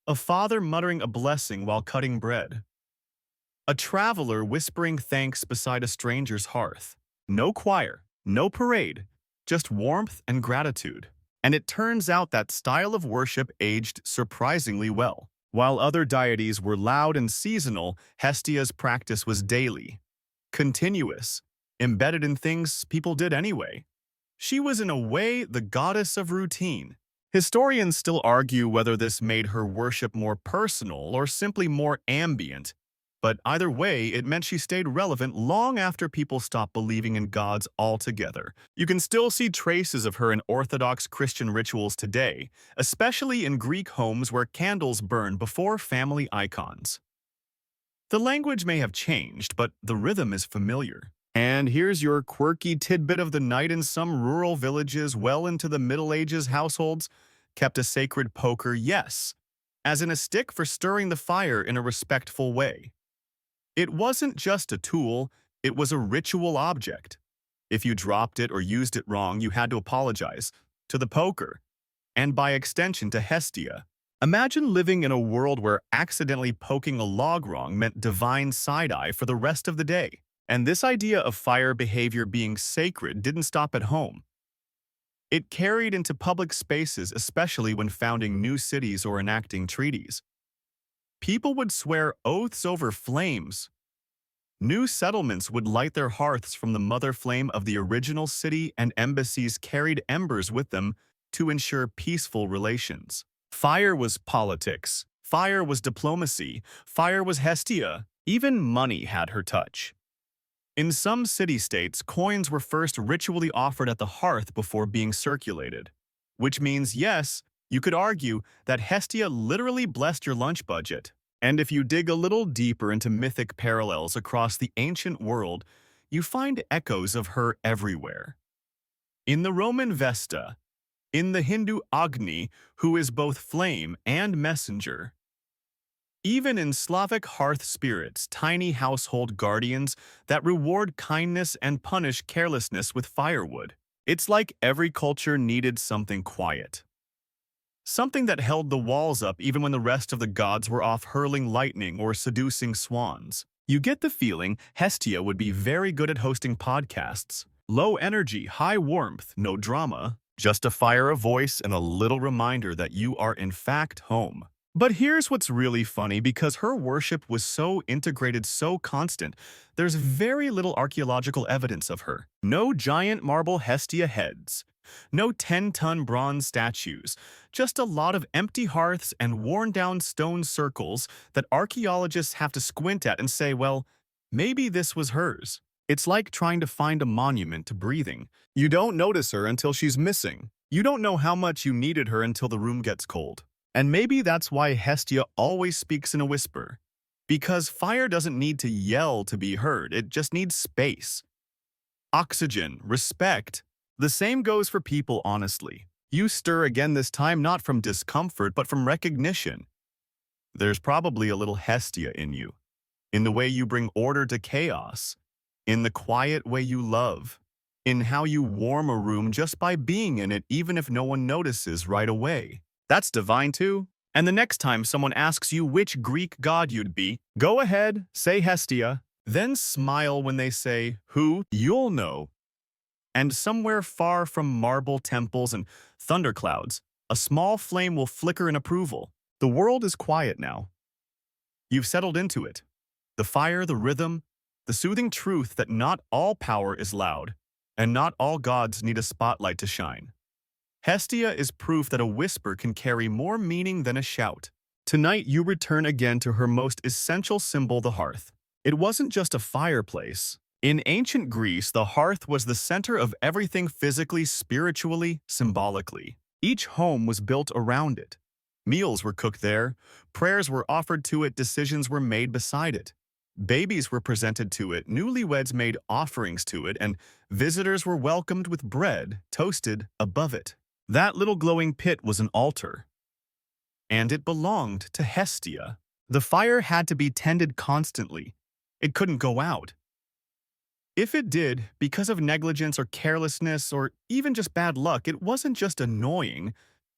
A father muttering a blessing while cutting bread. A traveler whispering thanks beside a stranger's hearth. No choir, no parade, just warmth and gratitude. And it turns out that style of worship aged surprisingly well. While other deities were loud and seasonal, Hestia's practice was daily, continuous, embedded in things people did anyway. She was in a way the goddess of routine. Historians still argue whether this made her worship more personal or simply more ambient, but either way, it meant she stayed relevant long after people stopped believing in gods altogether. You can still see traces of her in Orthodox Christian rituals today, especially in Greek homes where candles burn before family icons. The language may have changed, but the rhythm is familiar. And here's your quirky tidbit of the night: in some rural villages well into the Middle Ages, households kept a sacred poker, yes, as in a stick for stirring the fire in a respectful way. It wasn't just a tool, it was a ritual object. If you dropped it or used it wrong, you had to apologize to the poker, and by extension to Hestia. Imagine living in a world where accidentally poking a log wrong meant divine side-eye for the rest of the day. And this idea of fire behavior being sacred didn't stop at home. It carried into public spaces, especially when founding new cities or enacting treaties. People would swear oaths over flames. New settlements would light their hearths from the mother flame of the original city, and embassies carried embers with them to ensure peaceful relations. Fire was politics. Fire was diplomacy. Fire was Hestia. Even money had her touch. In some city-states, coins were first ritually offered at the hearth before being circulated. Which means, yes, you could argue that Hestia literally blessed your lunch budget. And if you dig a little deeper into mythic parallels across the ancient world, you find echoes of her everywhere. In the Roman Vesta, in the Hindu Agni, who is both flame and messenger. Even in Slavic hearth spirits, tiny household guardians that reward kindness and punish carelessness with firewood. It's like every culture needed something quiet. Something that held the walls up even when the rest of the gods were off hurling lightning or seducing swans. You get the feeling Hestia would be very good at hosting podcasts. Low energy, high warmth, no drama. Just a fire of voice and a little reminder that you are in fact home. But here's what's really funny: because her worship was so integrated, so constant, there's very little archaeological evidence of her. No giant marble Hestia heads. No 10-ton bronze statues, just a lot of empty hearths and worn-down stone circles that archaeologists have to squint at and say, well, maybe this was hers. It's like trying to find a monument to breathing. You don't notice her until she's missing. You don't know how much you needed her until the room gets cold. And maybe that's why Hestia always speaks in a whisper. Because fire doesn't need to yell to be heard, it just needs space. Oxygen, respect. The same goes for people, honestly. You stir again, this time not from discomfort, but from recognition. There's probably a little Hestia in you. In the way you bring order to chaos. In the quiet way you love. In how you warm a room just by being in it, even if no one notices right away. That's divine too. And the next time someone asks you which Greek god you'd be, go ahead, say Hestia. Then smile when they say, who? You'll know. And somewhere far from marble temples and thunderclouds, a small flame will flicker in approval. The world is quiet now. You've settled into it. The fire, the rhythm, the soothing truth that not all power is loud, and not all gods need a spotlight to shine. Hestia is proof that a whisper can carry more meaning than a shout. Tonight you return again to her most essential symbol, the hearth. It wasn't just a fireplace. In ancient Greece, the hearth was the center of everything physically, spiritually, symbolically. Each home was built around it. Meals were cooked there, prayers were offered to it, decisions were made beside it. Babies were presented to it, newlyweds made offerings to it, and visitors were welcomed with bread toasted above it. That little glowing pit was an altar, and it belonged to Hestia. The fire had to be tended constantly. It couldn't go out. If it did, because of negligence or carelessness or even just bad luck, it wasn't just annoying,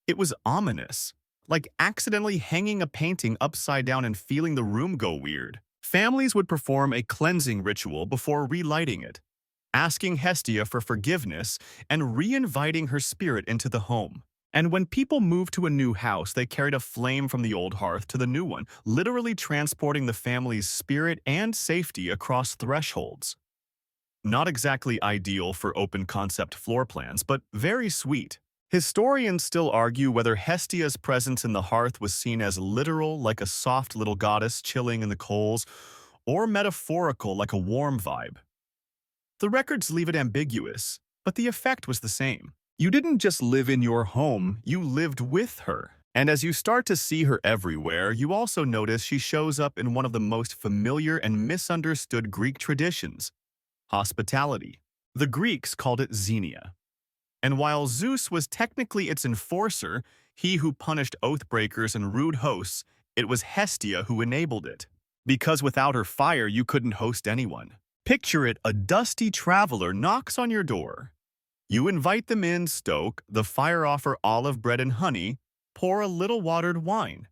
it was ominous. Like accidentally hanging a painting upside down and feeling the room go weird. Families would perform a cleansing ritual before relighting it, asking Hestia for forgiveness and re-inviting her spirit into the home. And when people moved to a new house, they carried a flame from the old hearth to the new one, literally transporting the family's spirit and safety across thresholds. Not exactly ideal for open-concept floor plans, but very sweet. Historians still argue whether Hestia's presence in the hearth was seen as literal, like a soft little goddess chilling in the coals, or metaphorical, like a warm vibe. The records leave it ambiguous, but the effect was the same. You didn't just live in your home, you lived with her. And as you start to see her everywhere, you also notice she shows up in one of the most familiar and misunderstood Greek traditions: hospitality. The Greeks called it xenia. And while Zeus was technically its enforcer, he who punished oath-breakers and rude hosts, it was Hestia who enabled it. Because without her fire, you couldn't host anyone. Picture it: a dusty traveler knocks on your door. You invite them in, stoke the fire, offer olive bread and honey, pour a little watered wine.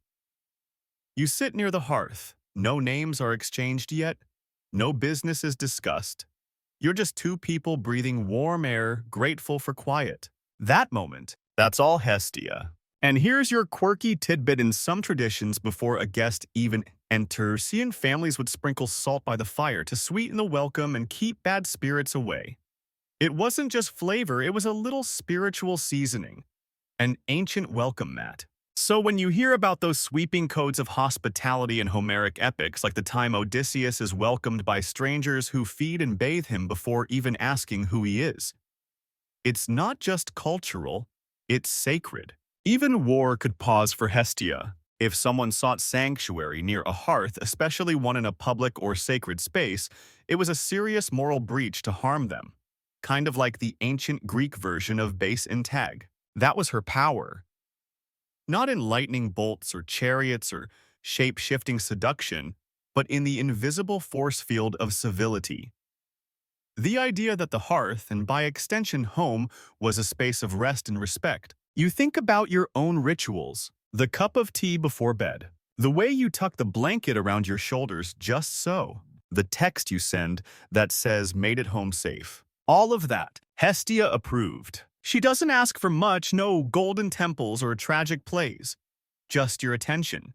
You sit near the hearth. No names are exchanged yet. No business is discussed. You're just two people breathing warm air, grateful for quiet. That moment, that's all Hestia. And here's your quirky tidbit: in some traditions, before a guest even enters, seeing families would sprinkle salt by the fire to sweeten the welcome and keep bad spirits away. It wasn't just flavor, it was a little spiritual seasoning, an ancient welcome mat. So when you hear about those sweeping codes of hospitality in Homeric epics, like the time Odysseus is welcomed by strangers who feed and bathe him before even asking who he is, it's not just cultural, it's sacred. Even war could pause for Hestia. If someone sought sanctuary near a hearth, especially one in a public or sacred space, it was a serious moral breach to harm them. Kind of like the ancient Greek version of base in tag. That was her power. Not in lightning bolts or chariots or shape-shifting seduction, but in the invisible force field of civility. The idea that the hearth, and by extension home, was a space of rest and respect. You think about your own rituals: the cup of tea before bed, the way you tuck the blanket around your shoulders just so, the text you send that says "made it home safe." All of that, Hestia approved. She doesn't ask for much, no golden temples or tragic plays. Just your attention.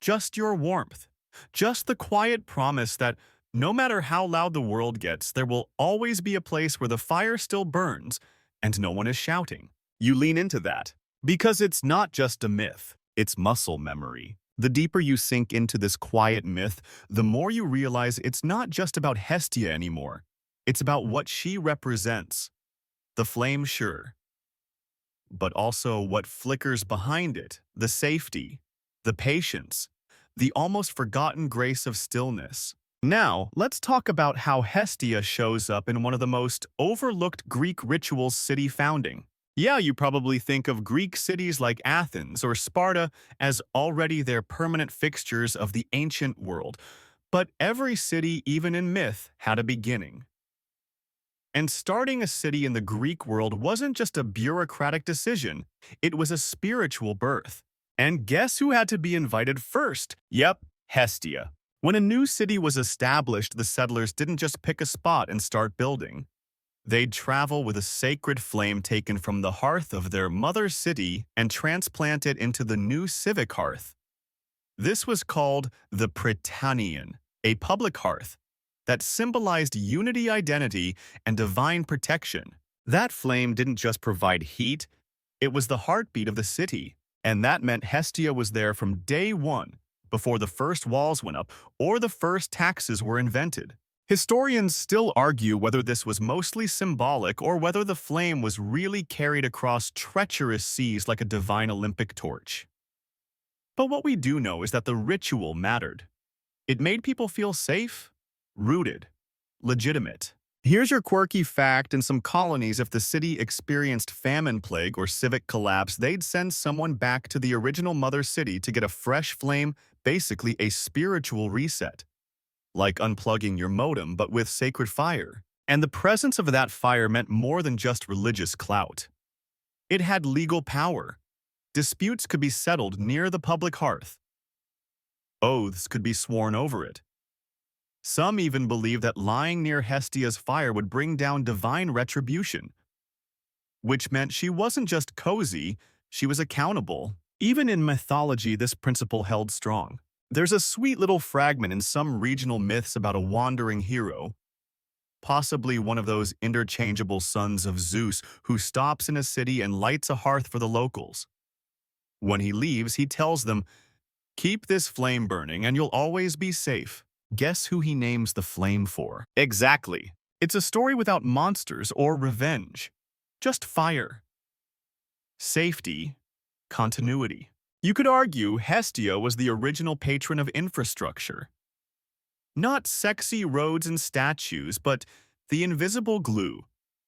Just your warmth. Just the quiet promise that no matter how loud the world gets, there will always be a place where the fire still burns and no one is shouting. You lean into that, because it's not just a myth, it's muscle memory. The deeper you sink into this quiet myth, the more you realize it's not just about Hestia anymore. It's about what she represents. The flame, sure, but also what flickers behind it: the safety, the patience, the almost forgotten grace of stillness. Now, let's talk about how Hestia shows up in one of the most overlooked Greek rituals: city founding. Yeah, you probably think of Greek cities like Athens or Sparta as already their permanent fixtures of the ancient world, but every city, even in myth, had a beginning. And starting a city in the Greek world wasn't just a bureaucratic decision, it was a spiritual birth. And guess who had to be invited first? Yep, Hestia. When a new city was established, the settlers didn't just pick a spot and start building. They'd travel with a sacred flame taken from the hearth of their mother city and transplant it into the new civic hearth. This was called the Prytaneon, a public hearth that symbolized unity, identity, and divine protection. That flame didn't just provide heat, it was the heartbeat of the city. And that meant Hestia was there from day one, before the first walls went up or the first taxes were invented. Historians still argue whether this was mostly symbolic or whether the flame was really carried across treacherous seas like a divine Olympic torch. But what we do know is that the ritual mattered. It made people feel safe, rooted, legitimate. Here's your quirky fact: in some colonies, if the city experienced famine plague or civic collapse, they'd send someone back to the original mother city to get a fresh flame, basically a spiritual reset. Like unplugging your modem, but with sacred fire. And the presence of that fire meant more than just religious clout. It had legal power. Disputes could be settled near the public hearth. Oaths could be sworn over it. Some even believed that lying near Hestia's fire would bring down divine retribution, which meant she wasn't just cozy, she was accountable. Even in mythology, this principle held strong. There's a sweet little fragment in some regional myths about a wandering hero, possibly one of those interchangeable sons of Zeus who stops in a city and lights a hearth for the locals. When he leaves, he tells them, "Keep this flame burning and you'll always be safe." Guess who he names the flame for? Exactly. It's a story without monsters or revenge. Just fire, safety, continuity. You could argue Hestia was the original patron of infrastructure. Not sexy roads and statues, but the invisible glue.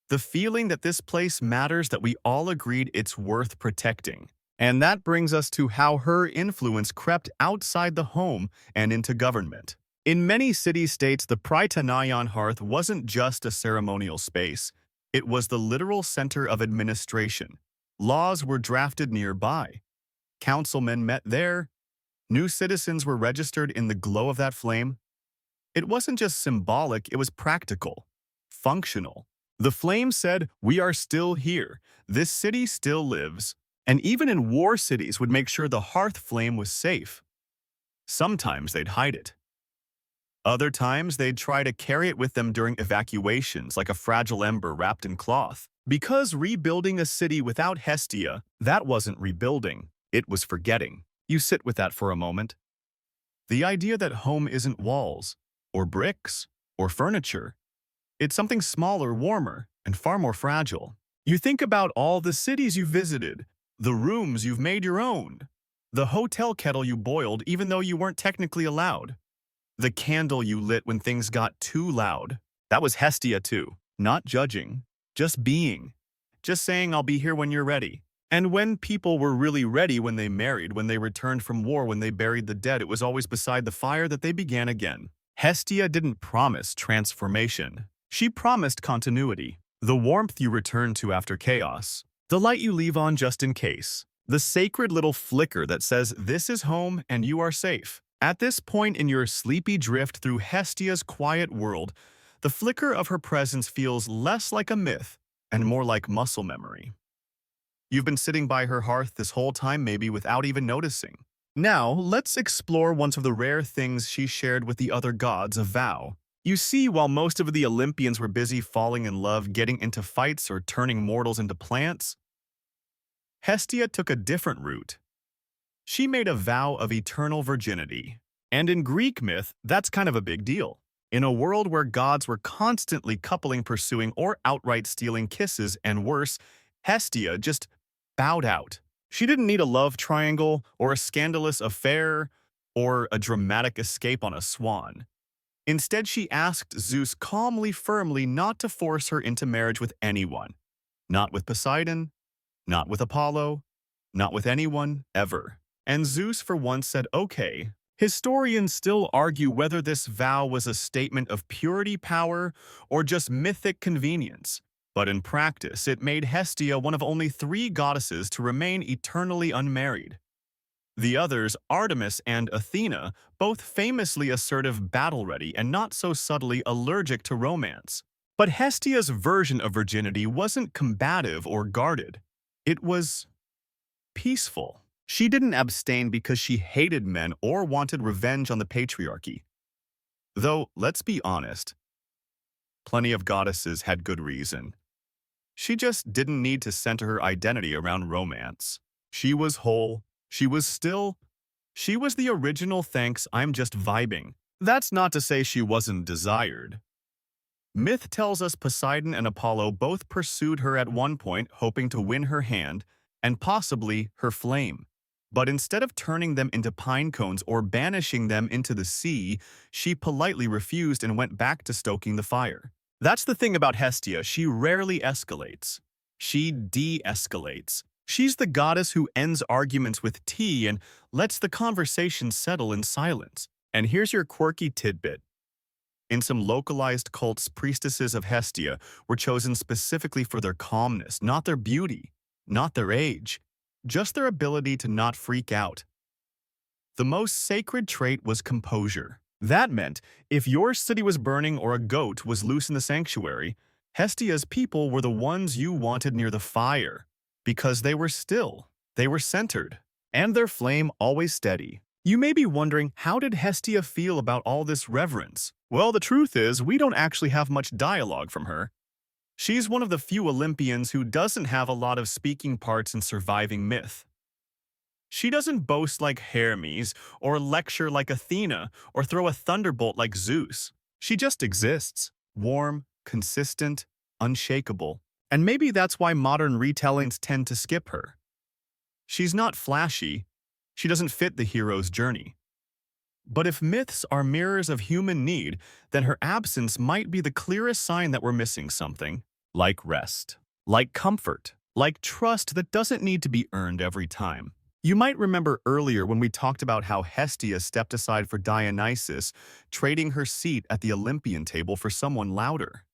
The feeling that this place matters, that we all agreed it's worth protecting. And that brings us to how her influence crept outside the home and into government. In many city-states, the Prytanayan hearth wasn't just a ceremonial space. It was the literal center of administration. Laws were drafted nearby. Councilmen met there. New citizens were registered in the glow of that flame. It wasn't just symbolic, it was practical, functional. The flame said, "We are still here. This city still lives." And even in war cities would make sure the hearth flame was safe. Sometimes they'd hide it. Other times they'd try to carry it with them during evacuations like a fragile ember wrapped in cloth. Because rebuilding a city without Hestia, that wasn't rebuilding. It was forgetting. You sit with that for a moment. The idea that home isn't walls, or bricks, or furniture. It's something smaller, warmer, and far more fragile. You think about all the cities you visited, the rooms you've made your own, the hotel kettle you boiled even though you weren't technically allowed, the candle you lit when things got too loud. That was Hestia too. Not judging, just being. Just saying, "I'll be here when you're ready." And when people were really ready, when they married, when they returned from war, when they buried the dead, it was always beside the fire that they began again. Hestia didn't promise transformation. She promised continuity. The warmth you return to after chaos. The light you leave on just in case. The sacred little flicker that says, "This is home and you are safe." At this point in your sleepy drift through Hestia's quiet world, the flicker of her presence feels less like a myth and more like muscle memory. You've been sitting by her hearth this whole time, maybe without even noticing. Now, let's explore one of the rare things she shared with the other gods, a vow. You see, while most of the Olympians were busy falling in love, getting into fights, or turning mortals into plants, Hestia took a different route. She made a vow of eternal virginity. And in Greek myth, that's kind of a big deal. In a world where gods were constantly coupling, pursuing, or outright stealing kisses, and worse, Hestia just bowed out. She didn't need a love triangle, or a scandalous affair, or a dramatic escape on a swan. Instead, she asked Zeus calmly, firmly, not to force her into marriage with anyone. Not with Poseidon, not with Apollo, not with anyone, ever. And Zeus for once said, "Okay." Historians still argue whether this vow was a statement of purity, power, or just mythic convenience. But in practice, it made Hestia one of only 3 goddesses to remain eternally unmarried. The others, Artemis and Athena, both famously assertive, battle-ready, and not so subtly allergic to romance. But Hestia's version of virginity wasn't combative or guarded. It was peaceful. She didn't abstain because she hated men or wanted revenge on the patriarchy. Though, let's be honest, plenty of goddesses had good reason. She just didn't need to center her identity around romance. She was whole. She was still. She was the original "thanks, I'm just vibing." That's not to say she wasn't desired. Myth tells us Poseidon and Apollo both pursued her at one point, hoping to win her hand and possibly her flame. But instead of turning them into pine cones or banishing them into the sea, she politely refused and went back to stoking the fire. That's the thing about Hestia, she rarely escalates. She de-escalates. She's the goddess who ends arguments with tea and lets the conversation settle in silence. And here's your quirky tidbit. In some localized cults, priestesses of Hestia were chosen specifically for their calmness, not their beauty, not their age, just their ability to not freak out. The most sacred trait was composure. That meant if your city was burning or a goat was loose in the sanctuary, Hestia's people were the ones you wanted near the fire, because they were still, they were centered, and their flame always steady. You may be wondering, how did Hestia feel about all this reverence? Well, the truth is, we don't actually have much dialogue from her. She's one of the few Olympians who doesn't have a lot of speaking parts in surviving myth. She doesn't boast like Hermes, or lecture like Athena, or throw a thunderbolt like Zeus. She just exists, warm, consistent, unshakable. And maybe that's why modern retellings tend to skip her. She's not flashy. She doesn't fit the hero's journey. But if myths are mirrors of human need, then her absence might be the clearest sign that we're missing something. Like rest, like comfort, like trust that doesn't need to be earned every time. You might remember earlier when we talked about how Hestia stepped aside for Dionysus, trading her seat at the Olympian table for someone louder.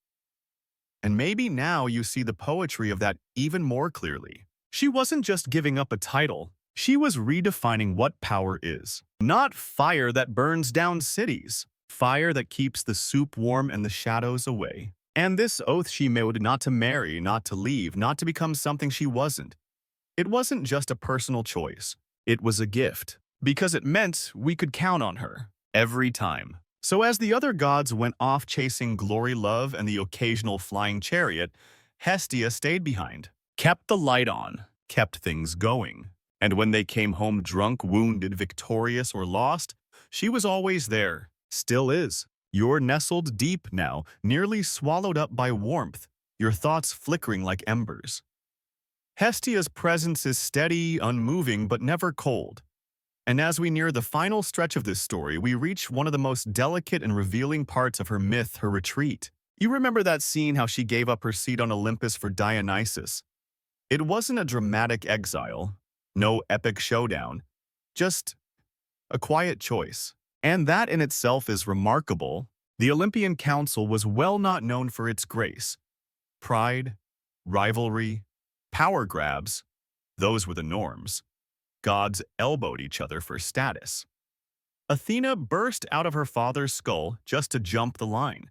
And maybe now you see the poetry of that even more clearly. She wasn't just giving up a title. She was redefining what power is. Not fire that burns down cities. Fire that keeps the soup warm and the shadows away. And this oath she made not to marry, not to leave, not to become something she wasn't. It wasn't just a personal choice. It was a gift. Because it meant we could count on her. Every time. So as the other gods went off chasing glory, love, and the occasional flying chariot, Hestia stayed behind. Kept the light on. Kept things going. And when they came home drunk, wounded, victorious, or lost, she was always there. Still is. You're nestled deep now, nearly swallowed up by warmth, your thoughts flickering like embers. Hestia's presence is steady, unmoving, but never cold. And as we near the final stretch of this story, we reach one of the most delicate and revealing parts of her myth, her retreat. You remember that scene how she gave up her seat on Olympus for Dionysus? It wasn't a dramatic exile. No epic showdown, just a quiet choice. And that in itself is remarkable. The Olympian Council was well not known for its grace. Pride, rivalry, power grabs, those were the norms. Gods elbowed each other for status. Athena burst out of her father's skull just to jump the line.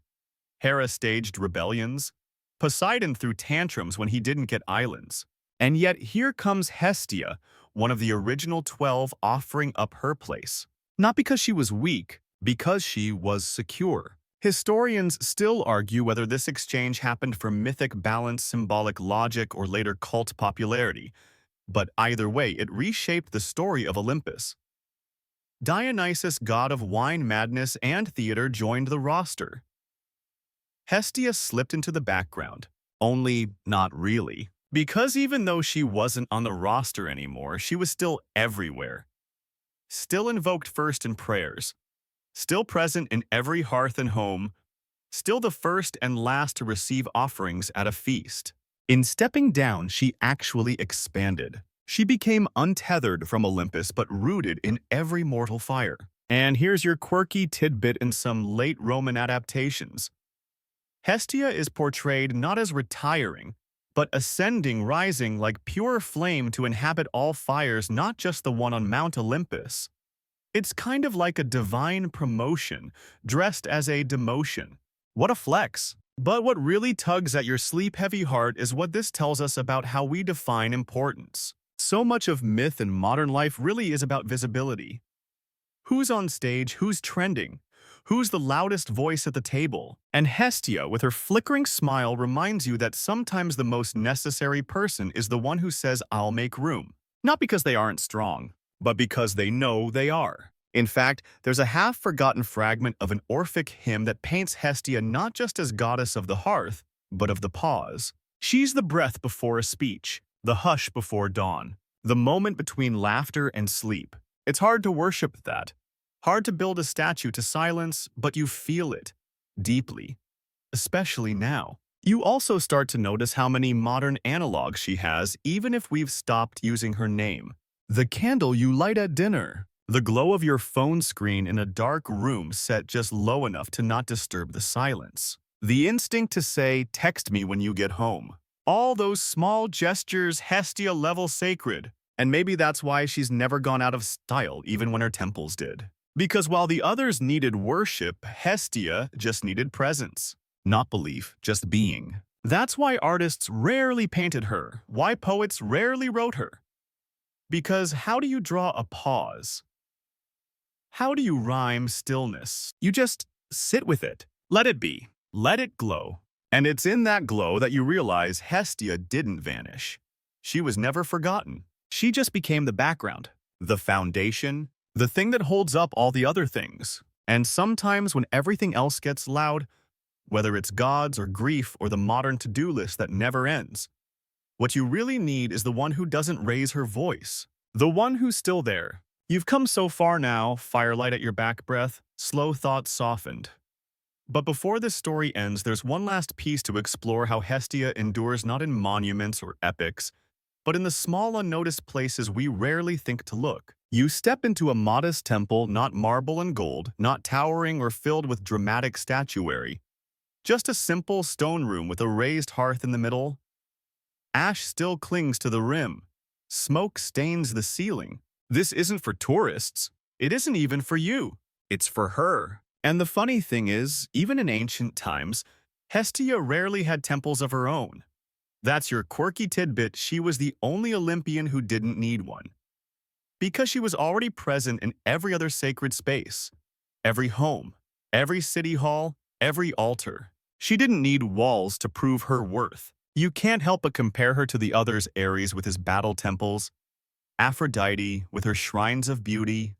Hera staged rebellions. Poseidon threw tantrums when he didn't get islands. And yet here comes Hestia, one of the original 12, offering up her place. Not because she was weak, because she was secure. Historians still argue whether this exchange happened for mythic balance, symbolic logic, or later cult popularity. But either way, it reshaped the story of Olympus. Dionysus, god of wine, madness, and theater, joined the roster. Hestia slipped into the background. Only not really. Because even though she wasn't on the roster anymore, she was still everywhere. Still invoked first in prayers. Still present in every hearth and home. Still the first and last to receive offerings at a feast. In stepping down, she actually expanded. She became untethered from Olympus but rooted in every mortal fire. And here's your quirky tidbit in some late Roman adaptations. Hestia is portrayed not as retiring, but ascending, rising like pure flame to inhabit all fires, not just the one on Mount Olympus. It's kind of like a divine promotion, dressed as a demotion. What a flex! But what really tugs at your sleep-heavy heart is what this tells us about how we define importance. So much of myth and modern life really is about visibility. Who's on stage? Who's trending? Who's the loudest voice at the table? And Hestia, with her flickering smile, reminds you that sometimes the most necessary person is the one who says, "I'll make room." Not because they aren't strong, but because they know they are. In fact, there's a half-forgotten fragment of an Orphic hymn that paints Hestia not just as goddess of the hearth, but of the pause. She's the breath before a speech, the hush before dawn, the moment between laughter and sleep. It's hard to worship that. Hard to build a statue to silence, but you feel it deeply, especially now. You also start to notice how many modern analogs she has, even if we've stopped using her name. The candle you light at dinner. The glow of your phone screen in a dark room set just low enough to not disturb the silence. The instinct to say, text me when you get home. All those small gestures Hestia level sacred. And maybe that's why she's never gone out of style even when her temples did. Because while the others needed worship, Hestia just needed presence. Not belief, just being. That's why artists rarely painted her, why poets rarely wrote her. Because how do you draw a pause? How do you rhyme stillness? You just sit with it. Let it be. Let it glow. And it's in that glow that you realize Hestia didn't vanish. She was never forgotten. She just became the background, the foundation, the thing that holds up all the other things. And sometimes when everything else gets loud, whether it's gods or grief or the modern to-do list that never ends, what you really need is the one who doesn't raise her voice. The one who's still there. You've come so far now, firelight at your back breath, slow thoughts softened. But before this story ends, there's one last piece to explore how Hestia endures not in monuments or epics, but in the small unnoticed places we rarely think to look. You step into a modest temple, not marble and gold, not towering or filled with dramatic statuary. Just a simple stone room with a raised hearth in the middle. Ash still clings to the rim. Smoke stains the ceiling. This isn't for tourists. It isn't even for you. It's for her. And the funny thing is, even in ancient times, Hestia rarely had temples of her own. That's your quirky tidbit. She was the only Olympian who didn't need one. Because she was already present in every other sacred space, every home, every city hall, every altar. She didn't need walls to prove her worth. You can't help but compare her to the others, Ares with his battle temples, Aphrodite with her shrines of beauty,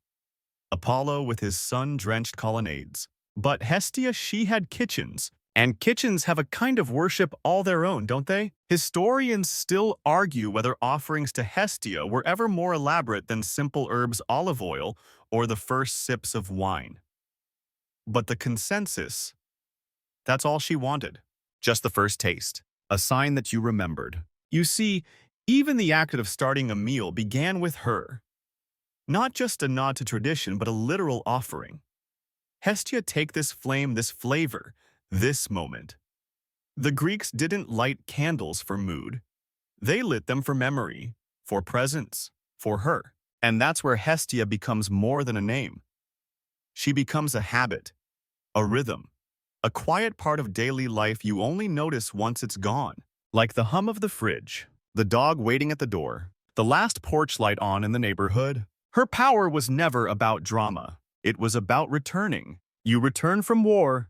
Apollo with his sun-drenched colonnades. But Hestia, she had kitchens. And kitchens have a kind of worship all their own, don't they? Historians still argue whether offerings to Hestia were ever more elaborate than simple herbs, olive oil, or the first sips of wine. But the consensus, that's all she wanted. Just the first taste. A sign that you remembered. You see, even the act of starting a meal began with her. Not just a nod to tradition, but a literal offering. Hestia, take this flame, this flavor, this moment. The Greeks didn't light candles for mood. They lit them for memory, for presence, for her. And that's where Hestia becomes more than a name. She becomes a habit, a rhythm, a quiet part of daily life you only notice once it's gone. Like the hum of the fridge, the dog waiting at the door, the last porch light on in the neighborhood. Her power was never about drama. It was about returning. You return from war.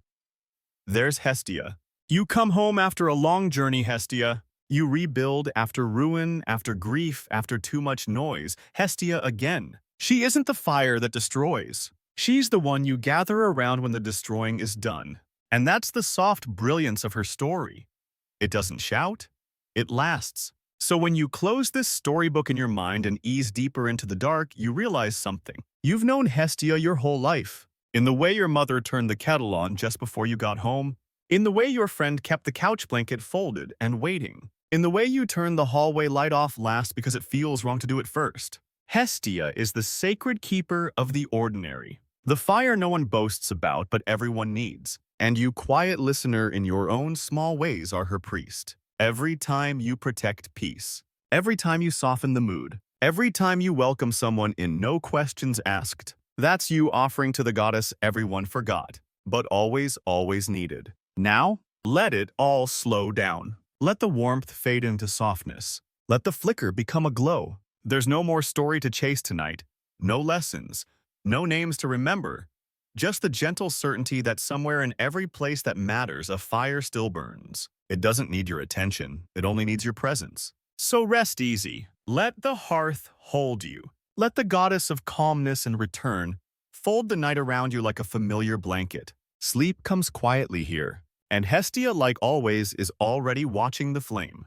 There's Hestia. You come home after a long journey, Hestia. You rebuild after ruin, after grief, after too much noise. Hestia again. She isn't the fire that destroys. She's the one you gather around when the destroying is done. And that's the soft brilliance of her story. It doesn't shout. It lasts. So when you close this storybook in your mind and ease deeper into the dark, you realize something. You've known Hestia your whole life. In the way your mother turned the kettle on just before you got home. In the way your friend kept the couch blanket folded and waiting. In the way you turn the hallway light off last because it feels wrong to do it first. Hestia is the sacred keeper of the ordinary. The fire no one boasts about but everyone needs. And you, quiet listener, in your own small ways are her priest. Every time you protect peace. Every time you soften the mood. Every time you welcome someone in, no questions asked. That's you offering to the goddess everyone forgot, but always, always needed. Now, let it all slow down. Let the warmth fade into softness. Let the flicker become a glow. There's no more story to chase tonight. No lessons. No names to remember. Just the gentle certainty that somewhere in every place that matters, a fire still burns. It doesn't need your attention. It only needs your presence. So rest easy. Let the hearth hold you. Let the goddess of calmness and return Fold the night around you like a familiar blanket. Sleep comes quietly here, and Hestia, like always, is already watching the flame.